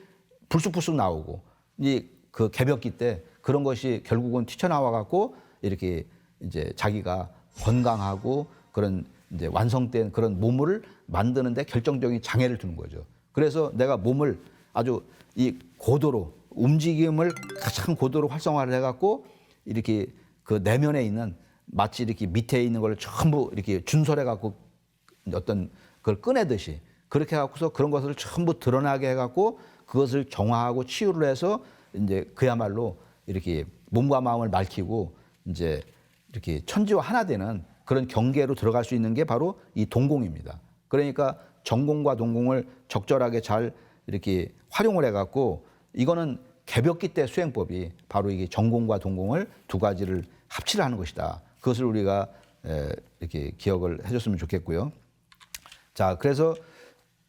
불쑥불쑥 나오고 이 그 개벽기 때 그런 것이 결국은 튀쳐나와 갖고 이렇게 이제 자기가 건강하고 그런 이제 완성된 그런 몸을 만드는데 결정적인 장애를 두는 거죠. 그래서 내가 몸을 아주 이 고도로 움직임을 가장 고도로 활성화를 해갖고 이렇게 그 내면에 있는 마치 이렇게 밑에 있는 걸 전부 이렇게 준설해갖고 어떤 그걸 꺼내듯이 그렇게 해갖고서 그런 것을 전부 드러나게 해갖고 그것을 정화하고 치유를 해서 이제 그야말로 이렇게 몸과 마음을 맑히고 이제 이렇게 천지와 하나 되는 그런 경계로 들어갈 수 있는 게 바로 이 동공입니다. 그러니까 정공과 동공을 적절하게 잘 이렇게 활용을 해갖고 이거는 개벽기 때 수행법이 바로 이게 정공과 동공을 두 가지를 합치를 하는 것이다. 그것을 우리가 이렇게 기억을 해줬으면 좋겠고요. 자, 그래서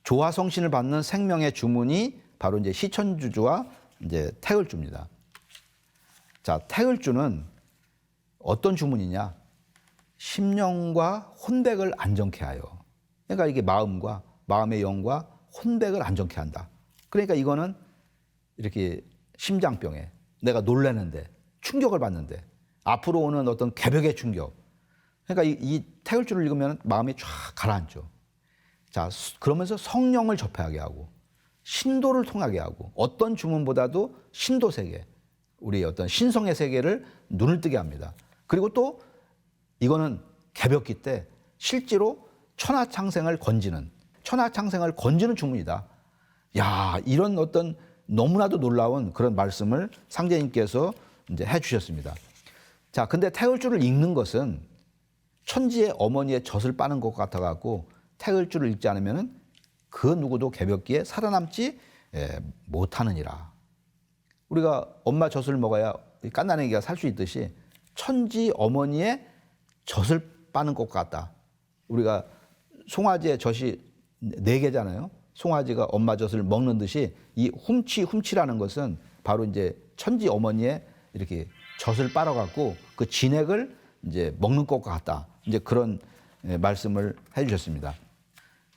조화성신을 받는 생명의 주문이 바로 이제 시천주주와 이제 태을주입니다. 자, 태을주는 어떤 주문이냐? 심령과 혼백을 안정케 하여. 그러니까 이게 마음과 마음의 영과 혼백을 안정케 한다. 그러니까 이거는 이렇게 심장병에 내가 놀라는데 충격을 받는데 앞으로 오는 어떤 개벽의 충격. 그러니까 이 태을주를 읽으면 마음이 쫙 가라앉죠. 자, 그러면서 성령을 접하게 하고 신도를 통하게 하고 어떤 주문보다도 신도 세계, 우리 어떤 신성의 세계를 눈을 뜨게 합니다. 그리고 또 이거는 개벽기 때 실제로 천하창생을 건지는 주문이다. 야, 이런 어떤 너무나도 놀라운 그런 말씀을 상제님께서 이제 해주셨습니다. 자, 근데 태을주를 읽는 것은 천지의 어머니의 젖을 빠는 것 같아갖고 태을주를 읽지 않으면은 그 누구도 개벽기에 살아남지 못하느니라. 우리가 엄마 젖을 먹어야 깐난애기가 살 수 있듯이 천지 어머니의 젖을 빠는 것 같다. 우리가 송아지의 젖이 4개잖아요. 송아지가 엄마 젖을 먹는 듯이 이 훔치라는 것은 바로 이제 천지 어머니의 이렇게 젖을 빨아갖고 그 진액을 이제 먹는 것 같다. 이제 그런 말씀을 해주셨습니다.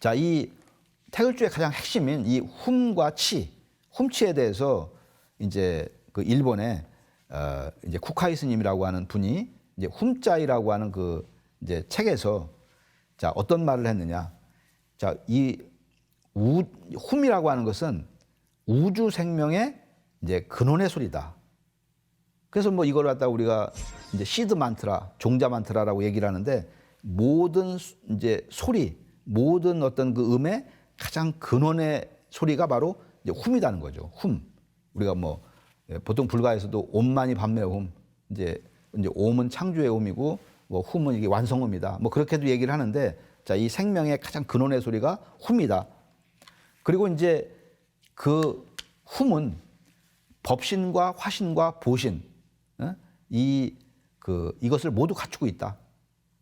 자, 이 태을주의 가장 핵심인 이 훔과 치, 훔치에 대해서 이제 그 일본의 이제 쿠카이 스님이라고 하는 분이 이제 훔자이라고 하는 그 이제 책에서 자, 어떤 말을 했느냐. 자, 이 훔이라고 하는 것은 우주 생명의 이제 근원의 소리다. 그래서 뭐 이걸 갖다 우리가 이제 시드 만트라, 종자 만트라라고 얘기를 하는데 모든 이제 소리, 모든 어떤 그 음의 가장 근원의 소리가 바로 이제 훔이라는 거죠. 훔. 우리가 뭐 보통 불가에서도 옴만이 반매옴, 이제 옴은 창조의 옴이고 뭐 훔은 이게 완성음이다. 뭐 그렇게도 얘기를 하는데 자, 이 생명의 가장 근원의 소리가 훔이다. 그리고 이제 그 훔은 법신과 화신과 보신 이것을 모두 갖추고 있다.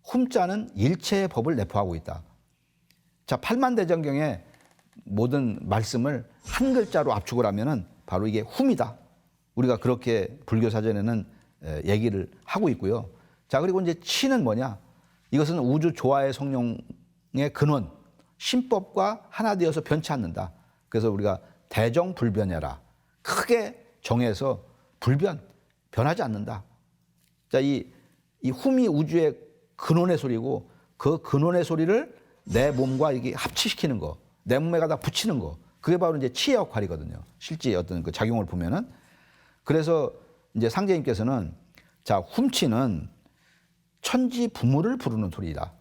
훔자는 일체의 법을 내포하고 있다. 자, 팔만대전경의 모든 말씀을 한 글자로 압축을 하면은 바로 이게 훔이다. 우리가 그렇게 불교 사전에는 얘기를 하고 있고요. 자, 그리고 이제 치는 뭐냐? 이것은 우주 조화의 성령의 근원, 신법과 하나 되어서 변치 않는다. 그래서 우리가 대정불변해라. 크게 정해서 변하지 않는다. 자, 이 훔이 우주의 근원의 소리고 그 근원의 소리를 내 몸과 이게 합치시키는 거, 내 몸에 갖다 붙이는 거, 그게 바로 이제 치의 역할이거든요. 실제 어떤 그 작용을 보면은. 그래서 이제 상제님께서는 자, 훔치는 천지 부모를 부르는 소리다.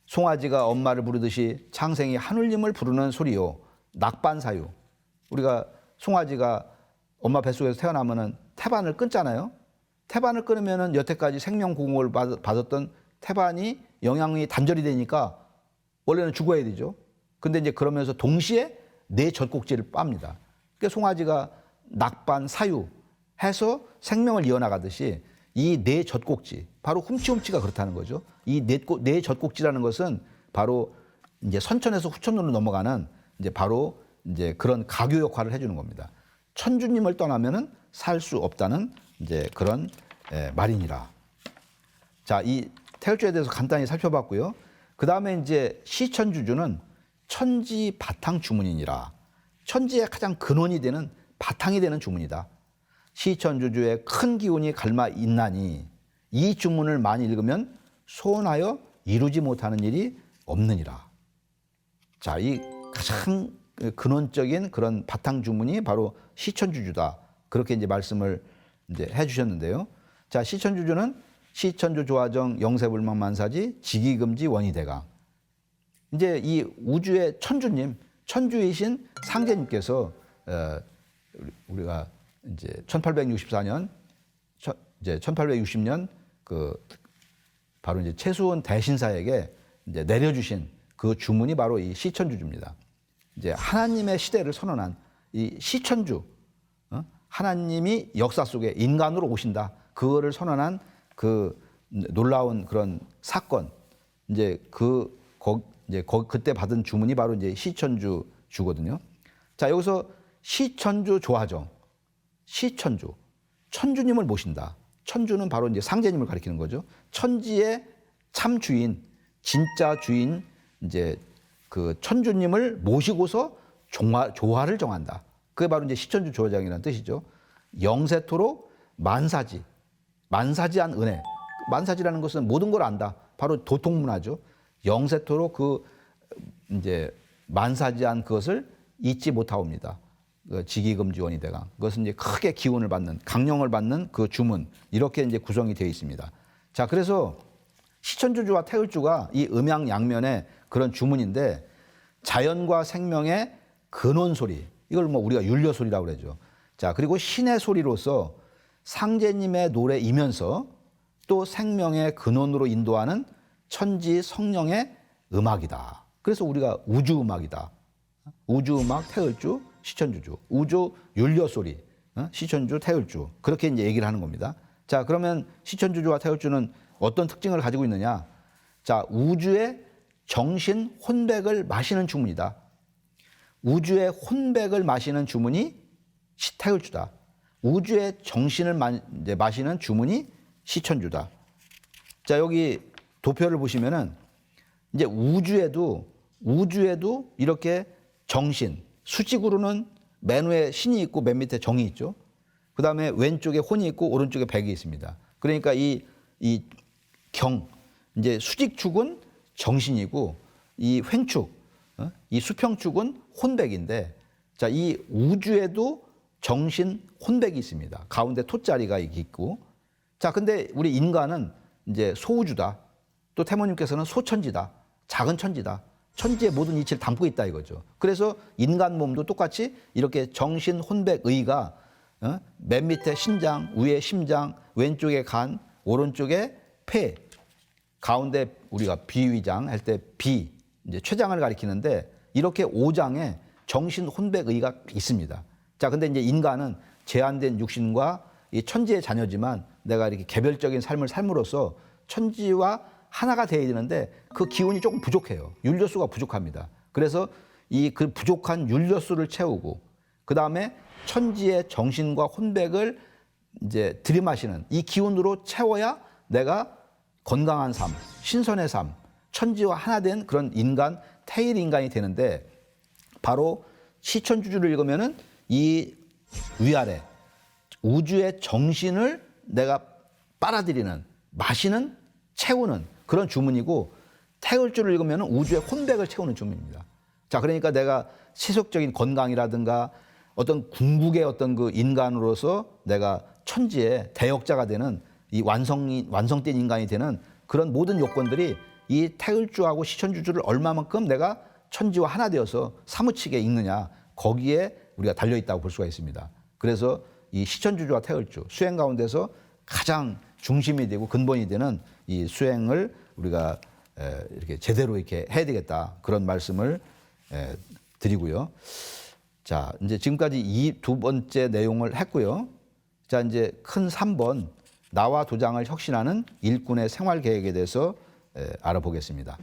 송아지가 엄마를 부르듯이 창생이 하늘님을 부르는 소리요. 낙반사유. 우리가 송아지가 엄마 뱃속에서 태어나면은 태반을 끊잖아요. 태반을 끊으면은 여태까지 생명 공급을 받았던 태반이 영양이 단절이 되니까 원래는 죽어야 되죠. 근데 이제 그러면서 동시에 내 젖꼭지를 빱니다. 그러니까 송아지가 낙반 사유 해서 생명을 이어나가듯이 이 내 젖꼭지, 바로 훔치가 그렇다는 거죠. 이 내 젖꼭지라는 것은 바로 이제 선천에서 후천으로 넘어가는 이제 바로 이제 그런 가교 역할을 해주는 겁니다. 천주님을 떠나면은 살 수 없다는 이제 그런 말이니라. 자, 이 태을주에 대해서 간단히 살펴봤고요. 그 다음에 이제 시천주주는 천지 바탕 주문이니라. 천지의 가장 근원이 되는 바탕이 되는 주문이다. 시천주주의 큰 기운이 갈마 있나니 이 주문을 많이 읽으면 소원하여 이루지 못하는 일이 없느니라. 자, 이 가장 근원적인 그런 바탕 주문이 바로 시천주주다. 그렇게 이제 말씀을 이제 해주셨는데요. 자, 시천주주는 시천주 조화정 영세불망만사지 지기금지 원희대강. 이제 이 우주의 천주님, 천주이신 상제님께서 우리가 이제 1864년, 이제 1860년 그 바로 이제 최수원 대신사에게 이제 내려주신 그 주문이 바로 이 시천주주입니다. 이제 하나님의 시대를 선언한 이 시천주, 하나님이 역사 속에 인간으로 오신다. 그거를 선언한 그 놀라운 그런 사건, 이제 그때 받은 주문이 바로 이제 시천주 주거든요. 자, 여기서 시천주 조화정, 시천주, 천주님을 모신다. 천주는 바로 이제 상제님을 가리키는 거죠. 천지의 참 주인, 진짜 주인, 이제 그 천주님을 모시고서 조화를 정한다. 그게 바로 이제 시천주 조화정이라는 뜻이죠. 영세토록 만사지, 만사지한 은혜. 만사지라는 것은 모든 걸 안다. 바로 도통문화죠. 영세토록 그 이제 만사지한 그것을 잊지 못하옵니다. 그 지기금지원이 대강. 그것은 이제 크게 기운을 받는, 강령을 받는 그 주문. 이렇게 이제 구성이 되어 있습니다. 자, 그래서 시천주주와 태을주가 이 음양양면의 그런 주문인데 자연과 생명의 근원 소리. 이걸 뭐 우리가 율려 소리라고 그러죠. 자, 그리고 신의 소리로서 상제님의 노래이면서 또 생명의 근원으로 인도하는 천지 성령의 음악이다. 그래서 우리가 우주음악이다. 우주음악, 태을주, 시천주주. 우주 율려소리, 시천주, 태을주. 그렇게 이제 얘기를 하는 겁니다. 자, 그러면 시천주주와 태을주는 어떤 특징을 가지고 있느냐? 자, 우주의 정신 혼백을 마시는 주문이다. 우주의 혼백을 마시는 주문이 태을주다. 우주의 정신을 마시는 주문이 시천주다. 자, 여기 도표를 보시면은 이제 우주에도 이렇게 정신, 수직으로는 맨 위에 신이 있고 맨 밑에 정이 있죠. 그 다음에 왼쪽에 혼이 있고 오른쪽에 백이 있습니다. 그러니까 이 이제 수직축은 정신이고 이 횡축, 이 수평축은 혼백인데, 자, 이 우주에도 정신 혼백이 있습니다. 가운데 토자리가 있고. 자, 근데 우리 인간은 이제 소우주다. 또 태모님께서는 소천지다. 작은 천지다. 천지의 모든 이치를 담고 있다 이거죠. 그래서 인간 몸도 똑같이 이렇게 정신 혼백 의가 맨 밑에 신장, 위에 심장, 왼쪽에 간, 오른쪽에 폐, 가운데 우리가 비위장 할 때 비, 이제 췌장을 가리키는데 이렇게 5장에 정신 혼백 의가 있습니다. 자, 근데 이제 인간은 제한된 육신과 이 천지의 자녀지만 내가 이렇게 개별적인 삶을 삶으로써 천지와 하나가 되어야 되는데 그 기운이 조금 부족해요. 율료수가 부족합니다. 그래서 이 그 부족한 율료수를 채우고 그 다음에 천지의 정신과 혼백을 이제 들이마시는 이 기운으로 채워야 내가 건강한 삶, 신선의 삶, 천지와 하나 된 그런 인간, 태일 인간이 되는데 바로 시천주주를 읽으면은 이 위아래 우주의 정신을 내가 빨아들이는, 마시는, 채우는 그런 주문이고, 태을주를 읽으면 우주의 혼백을 채우는 주문입니다. 자, 그러니까 내가 세속적인 건강이라든가 어떤 궁극의 어떤 그 인간으로서 내가 천지의 대역자가 되는 이 완성된 인간이 되는 그런 모든 요건들이 이 태을주하고 시천주주를 얼마만큼 내가 천지와 하나 되어서 사무치게 읽느냐, 거기에 우리가 달려있다고 볼 수가 있습니다. 그래서 이 시천주주와 태을주, 수행 가운데서 가장 중심이 되고 근본이 되는 이 수행을 우리가 이렇게 제대로 이렇게 해야 되겠다. 그런 말씀을 드리고요. 자, 이제 지금까지 이 두 번째 내용을 했고요. 자, 이제 큰 3번, 나와 도장을 혁신하는 일꾼의 생활 계획에 대해서 알아보겠습니다.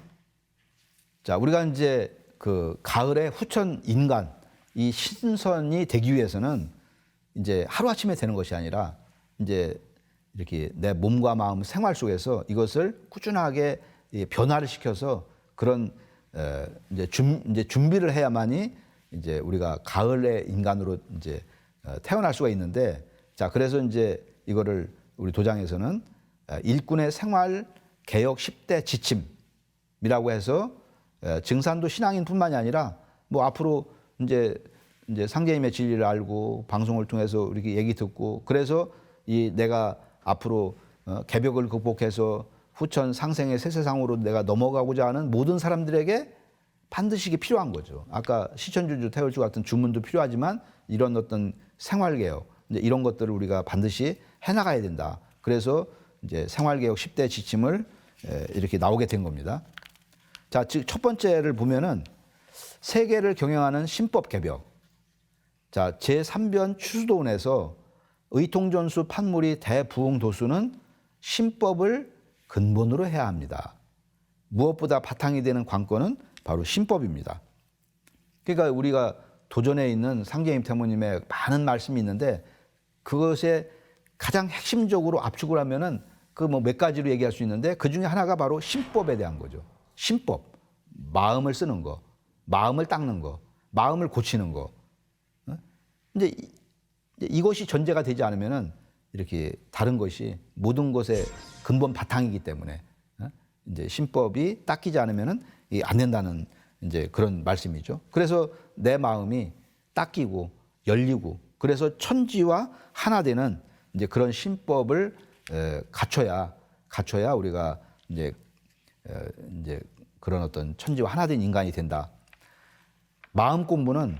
자, 우리가 이제 그 가을의 후천 인간, 이 신선이 되기 위해서는 이제 하루아침에 되는 것이 아니라 이제 이렇게 내 몸과 마음 생활 속에서 이것을 꾸준하게 변화를 시켜서 그런 이제 준비를 해야만이 이제 우리가 가을의 인간으로 이제 태어날 수가 있는데, 자 그래서 이제 이거를 우리 도장에서는 일꾼의 생활 개혁 10대 지침이라고 해서 증산도 신앙인뿐만이 아니라 뭐 앞으로 이제 상제님의 진리를 알고 방송을 통해서 이렇게 얘기 듣고, 그래서 이 내가 앞으로 개벽을 극복해서 후천 상생의 새 세상으로 내가 넘어가고자 하는 모든 사람들에게 반드시 이게 필요한 거죠. 아까 시천주주 태울주 같은 주문도 필요하지만 이런 어떤 생활개혁, 이제 이런 것들을 우리가 반드시 해나가야 된다. 그래서 이제 생활개혁 10대 지침을 이렇게 나오게 된 겁니다. 자, 즉 첫 번째를 보면은 세계를 경영하는 신법 개벽. 자, 제3변 추수도원에서 의통전수 판물이 대부흥 도수는 신법을 근본으로 해야 합니다. 무엇보다 바탕이 되는 관건은 바로 신법입니다. 그러니까 우리가 도전에 있는 상제님 태모님의 많은 말씀이 있는데 그것에 가장 핵심적으로 압축을 하면은 그 뭐 몇 가지로 얘기할 수 있는데 그 중에 하나가 바로 신법에 대한 거죠. 신법, 마음을 쓰는 거, 마음을 닦는 거, 마음을 고치는 거. 이제 이것이 전제가 되지 않으면은 이렇게 다른 것이 모든 것의 근본 바탕이기 때문에 이제 신법이 닦이지 않으면은 안 된다는 이제 그런 말씀이죠. 그래서 내 마음이 닦이고 열리고 그래서 천지와 하나 되는 이제 그런 신법을 갖춰야 우리가 이제 그런 어떤 천지와 하나 된 인간이 된다. 마음 공부는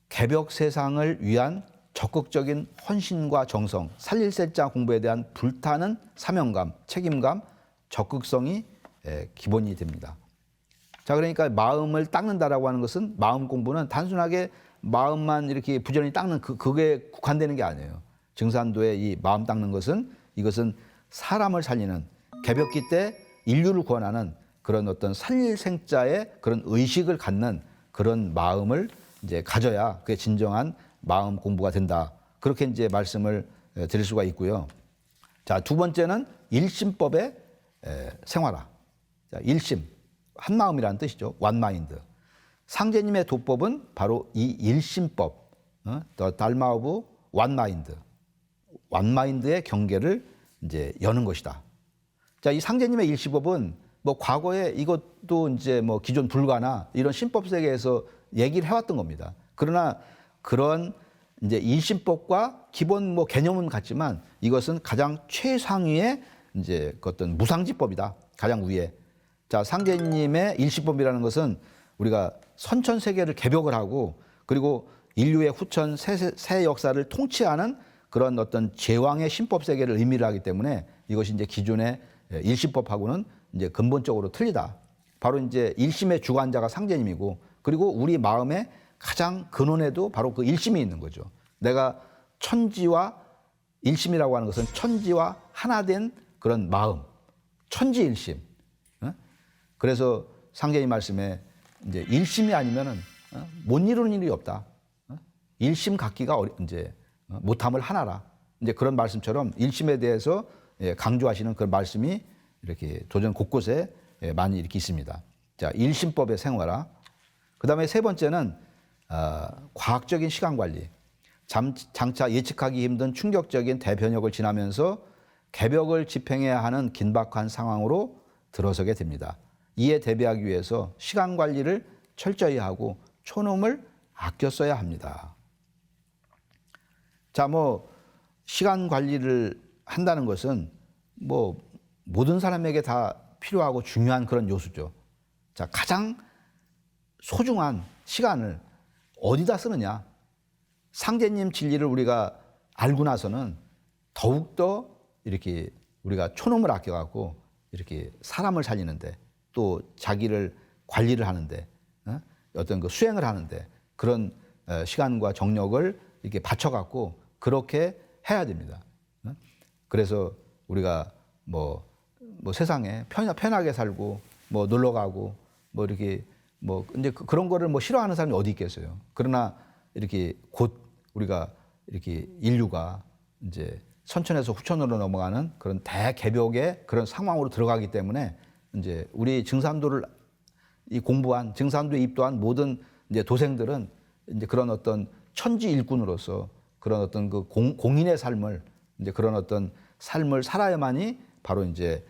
개벽 세상을 위한 적극적인 헌신과 정성, 살릴세자 공부에 대한 불타는 사명감, 책임감, 적극성이 기본이 됩니다. 자, 그러니까 마음을 닦는다라고 하는 것은 마음 공부는 단순하게 마음만 이렇게 부지런히 닦는 그게 국한되는 게 아니에요. 증산도의 이 마음 닦는 것은 이것은 사람을 살리는 개벽기 때 인류를 구원하는 그런 어떤 살릴생자의 그런 의식을 갖는 그런 마음을 이제 가져야 그게 진정한 마음 공부가 된다. 그렇게 이제 말씀을 드릴 수가 있고요. 자, 두 번째는 일심법의 생활화. 자, 일심, 한 마음이라는 뜻이죠. 원마인드. 상제님의 도법은 바로 이 일심법, The Dharma of One Mind, 원마인드의 경계를 이제 여는 것이다. 자, 이 상제님의 일시법은 뭐 과거에 이것도 이제 뭐 기존 불가나 이런 신법 세계에서 얘기를 해왔던 겁니다. 그러나 그런 이제 일심법과 기본 뭐 개념은 같지만 이것은 가장 최상위의 이제 그 어떤 무상지법이다. 가장 위에. 자, 상제님의 일심법이라는 것은 우리가 선천 세계를 개벽을 하고 그리고 인류의 후천 새 역사를 통치하는 그런 어떤 제왕의 신법 세계를 의미를 하기 때문에 이것이 이제 기존의 일심법하고는 이제 근본적으로 틀리다. 바로 이제 일심의 주관자가 상제님이고 그리고 우리 마음의 가장 근원에도 바로 그 일심이 있는 거죠. 내가 천지와 일심이라고 하는 것은 천지와 하나 된 그런 마음, 천지일심. 그래서 상제님 말씀에 이제 일심이 아니면은 못 이루는 일이 없다. 일심 갖기가 이제 못함을 하나라. 이제 그런 말씀처럼 일심에 대해서 강조하시는 그런 말씀이 이렇게 도전 곳곳에 많이 이렇게 있습니다. 자, 일심법의 생활화. 그다음에 세 번째는 과학적인 시간 관리. 장차 예측하기 힘든 충격적인 대변혁을 지나면서 개벽을 집행해야 하는 긴박한 상황으로 들어서게 됩니다. 이에 대비하기 위해서 시간 관리를 철저히 하고 촌음을 아껴 써야 합니다. 자, 뭐 시간 관리를 한다는 것은 뭐 모든 사람에게 다 필요하고 중요한 그런 요소죠. 자, 가장 소중한 시간을 어디다 쓰느냐? 상제님 진리를 우리가 알고 나서는 더욱더 이렇게 우리가 촌음을 아껴갖고 이렇게 사람을 살리는데 또 자기를 관리를 하는데 어떤 그 수행을 하는데 그런 시간과 정력을 이렇게 바쳐갖고 그렇게 해야 됩니다. 그래서 우리가 뭐 세상에 편하게 살고 뭐 놀러 가고 뭐 이렇게 뭐 이제 그런 거를 뭐 싫어하는 사람이 어디 있겠어요. 그러나 이렇게 곧 우리가 이렇게 인류가 이제 선천에서 후천으로 넘어가는 그런 대개벽의 그런 상황으로 들어가기 때문에 이제 우리 증산도를 이 공부한 증산도에 입도한 모든 이제 도생들은 이제 그런 어떤 천지 일꾼으로서 그런 어떤 그 공인의 삶을 이제 그런 어떤 삶을 살아야만이 바로 이제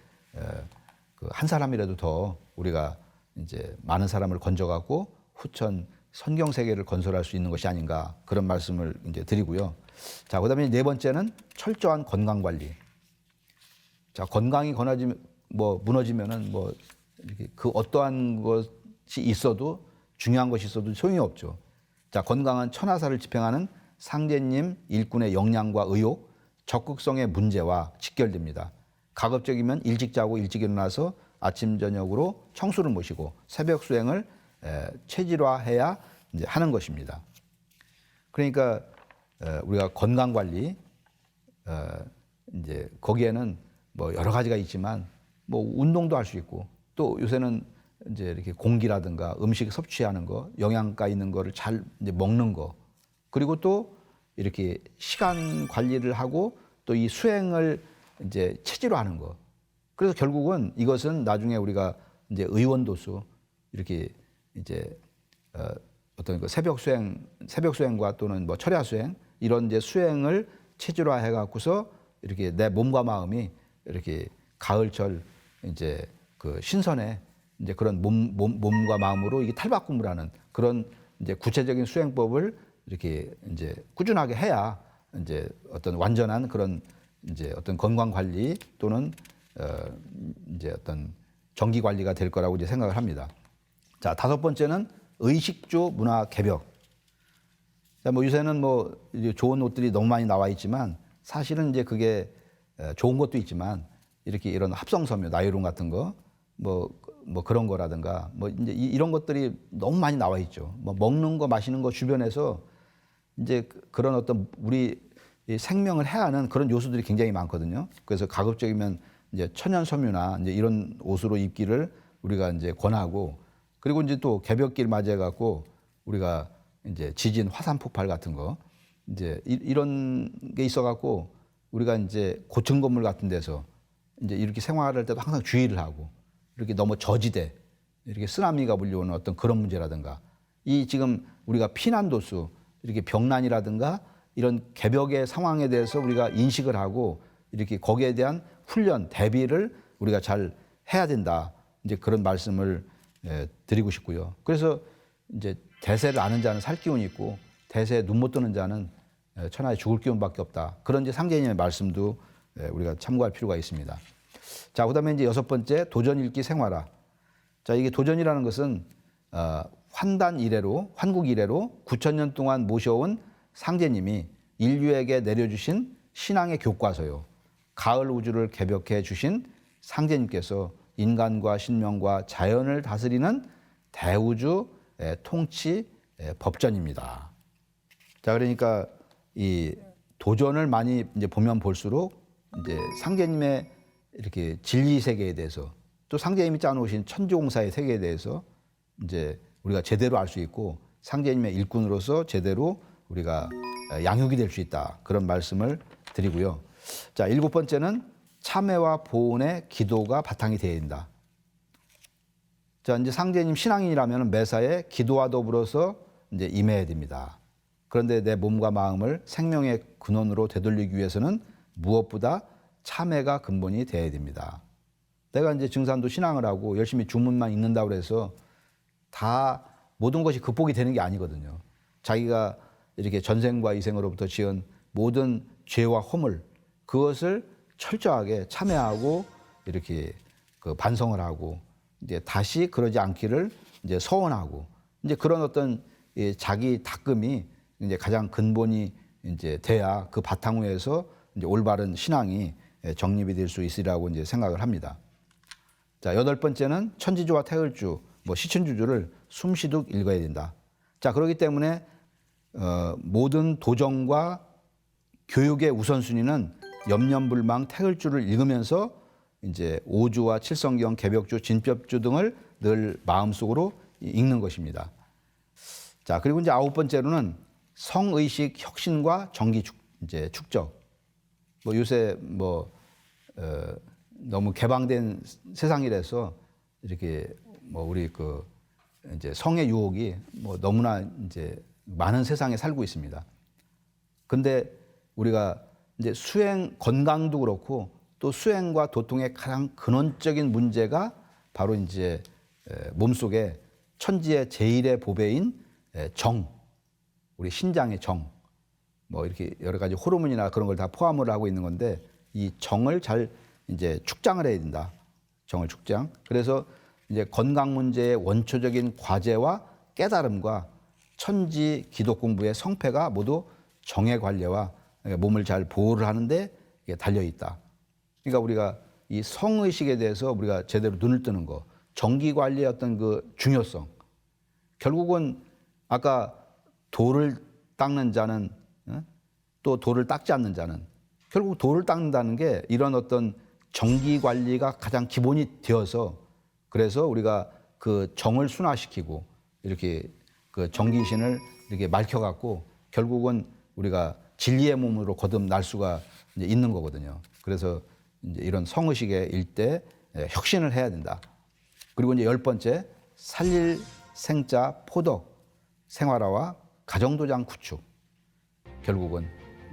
그 한 사람이라도 더 우리가 이제 많은 사람을 건져가고 후천 선경 세계를 건설할 수 있는 것이 아닌가 그런 말씀을 이제 드리고요. 자, 그다음에 네 번째는 철저한 건강 관리. 자, 건강이 무너지면은 뭐 이렇게 그 어떠한 것이 있어도 중요한 것이 있어도 소용이 없죠. 자, 건강한 천하사를 집행하는 상제님 일꾼의 역량과 의욕, 적극성의 문제와 직결됩니다. 가급적이면 일찍 자고 일찍 일어나서 아침 저녁으로 청수를 모시고 새벽 수행을 체질화해야 이제 하는 것입니다. 그러니까 우리가 건강 관리 이제 거기에는 뭐 여러 가지가 있지만 뭐 운동도 할 수 있고 또 요새는 이제 이렇게 공기라든가 음식 섭취하는 거, 영양가 있는 거를 잘 이제 먹는 거, 그리고 또 이렇게 시간 관리를 하고 또 이 수행을 이제 체질화하는 거. 그래서 결국은 이것은 나중에 우리가 이제 의원도수 이렇게 이제 어떤 그 새벽 수행과 또는 뭐 철야 수행 이런 이제 수행을 체질화해 갖고서 이렇게 내 몸과 마음이 이렇게 가을철 이제 그 신선해 이제 그런 몸과 마음으로 이게 탈바꿈을 하는 그런 이제 구체적인 수행법을 이렇게 이제 꾸준하게 해야 이제 어떤 완전한 그런 이제 어떤 건강 관리 또는 이제 어떤 정기 관리가 될 거라고 이제 생각을 합니다. 자, 다섯 번째는 의식주 문화 개벽. 자, 뭐 요새는 뭐 좋은 옷들이 너무 많이 나와 있지만 사실은 이제 그게 좋은 것도 있지만 이렇게 이런 합성섬유, 나이론 같은 거 뭐 그런 거라든가 뭐 이제 이런 것들이 너무 많이 나와 있죠. 뭐 먹는 거 마시는 거 주변에서 이제 그런 어떤 우리 생명을 해하는 그런 요소들이 굉장히 많거든요. 그래서 가급적이면 이제 천연 섬유나 이제 이런 옷으로 입기를 우리가 이제 권하고, 그리고 이제 또 개벽길 맞이해 갖고 우리가 이제 지진, 화산 폭발 같은 거 이제 이런 게 있어 갖고 우리가 이제 고층 건물 같은 데서 이제 이렇게 생활할 때도 항상 주의를 하고, 이렇게 너무 저지대, 이렇게 쓰나미가 몰려오는 어떤 그런 문제라든가, 이 지금 우리가 피난도수, 이렇게 병난이라든가 이런 개벽의 상황에 대해서 우리가 인식을 하고 이렇게 거기에 대한 훈련, 대비를 우리가 잘 해야 된다. 이제 그런 말씀을 드리고 싶고요. 그래서 이제 대세를 아는 자는 살 기운이 있고 대세에 눈 못 뜨는 자는 천하에 죽을 기운밖에 없다. 그런 이제 상제님의 말씀도 우리가 참고할 필요가 있습니다. 자, 그다음에 이제 여섯 번째, 도전 읽기 생활화. 자, 이게 도전이라는 것은 환단 이래로, 환국 이래로 9,000년 동안 모셔온 상제님이 인류에게 내려주신 신앙의 교과서요. 가을 우주를 개벽해 주신 상제님께서 인간과 신명과 자연을 다스리는 대우주 통치 법전입니다. 자, 그러니까 이 도전을 많이 이제 보면 볼수록 이제 상제님의 이렇게 진리 세계에 대해서 또 상제님이 짜놓으신 천지공사의 세계에 대해서 이제 우리가 제대로 알 수 있고 상제님의 일꾼으로서 제대로 우리가 양육이 될 수 있다. 그런 말씀을 드리고요. 자, 일곱 번째는 참회와 보온의 기도가 바탕이 되어야 된다. 자, 이제 상제님 신앙인이라면 매사에 기도와 더불어서 이제 임해야 됩니다. 그런데 내 몸과 마음을 생명의 근원으로 되돌리기 위해서는 무엇보다 참회가 근본이 되어야 됩니다. 내가 이제 증산도 신앙을 하고 열심히 주문만 읽는다고 해서 다 모든 것이 극복이 되는 게 아니거든요. 자기가 이렇게 전생과 이생으로부터 지은 모든 죄와 허물, 그것을 철저하게 참회하고 이렇게 그 반성을 하고 이제 다시 그러지 않기를 이제 서원하고, 이제 그런 어떤 자기 닦음이 이제 가장 근본이 이제 돼야 그 바탕 위에서 이제 올바른 신앙이 정립이 될 수 있으리라고 이제 생각을 합니다. 자, 여덟 번째는 천지주와 태을주, 뭐 시춘주주를 숨쉬듯 읽어야 된다. 자, 그렇기 때문에 모든 도정과 교육의 우선순위는 염념불망 태을주를 읽으면서 이제 오주와 칠성경, 개벽주, 진법주 등을 늘 마음속으로 읽는 것입니다. 자, 그리고 이제 아홉 번째로는 성의식 혁신과 정기 이제 축적. 뭐 요새 너무 개방된 세상이라서 이렇게 뭐 우리 이제 성의 유혹이 뭐 너무나 이제 많은 세상에 살고 있습니다. 근데 우리가 이제 수행 건강도 그렇고 또 수행과 도통의 가장 근원적인 문제가 바로 이제 몸속에 천지의 제일의 보배인 정, 우리 신장의 정, 뭐 이렇게 여러 가지 호르몬이나 그런 걸 다 포함을 하고 있는 건데 이 정을 잘 이제 축장을 해야 된다. 정을 축장. 그래서 이제 건강 문제의 원초적인 과제와 깨달음과 천지 기독 공부의 성패가 모두 정의 관리와 몸을 잘 보호를 하는데 달려 있다. 그러니까 우리가 이 성의식에 대해서 우리가 제대로 눈을 뜨는 거, 정기 관리의 어떤 그 중요성. 결국은 아까 돌을 닦는 자는 또 돌을 닦지 않는 자는 결국 돌을 닦는다는 게 이런 어떤 정기 관리가 가장 기본이 되어서 그래서 우리가 그 정을 순화시키고 이렇게 그 정기신을 이렇게 맑혀갖고 결국은 우리가 진리의 몸으로 거듭날 수가 이제 있는 거거든요. 그래서 이제 이런 성의식의 일대 혁신을 해야 된다. 그리고 이제 10번째 살릴 생자 포덕 생활화와 가정도장 구축. 결국은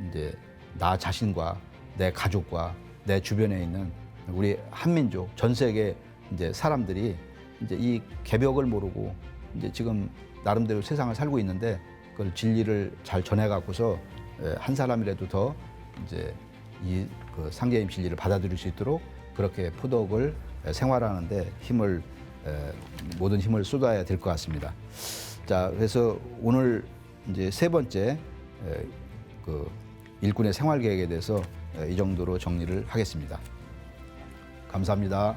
이제 나 자신과 내 가족과 내 주변에 있는 우리 한민족 전 세계 이제 사람들이 이제 이 개벽을 모르고 이제 지금 나름대로 세상을 살고 있는데 그걸 진리를 잘 전해 갖고서 한 사람이라도 더 이제 이 그 상계임 진리를 받아들일 수 있도록 그렇게 포덕을 생활하는데 모든 힘을 쏟아야 될 것 같습니다. 자, 그래서 오늘 이제 세 번째 그 일꾼의 생활 계획에 대해서 이 정도로 정리를 하겠습니다. 감사합니다.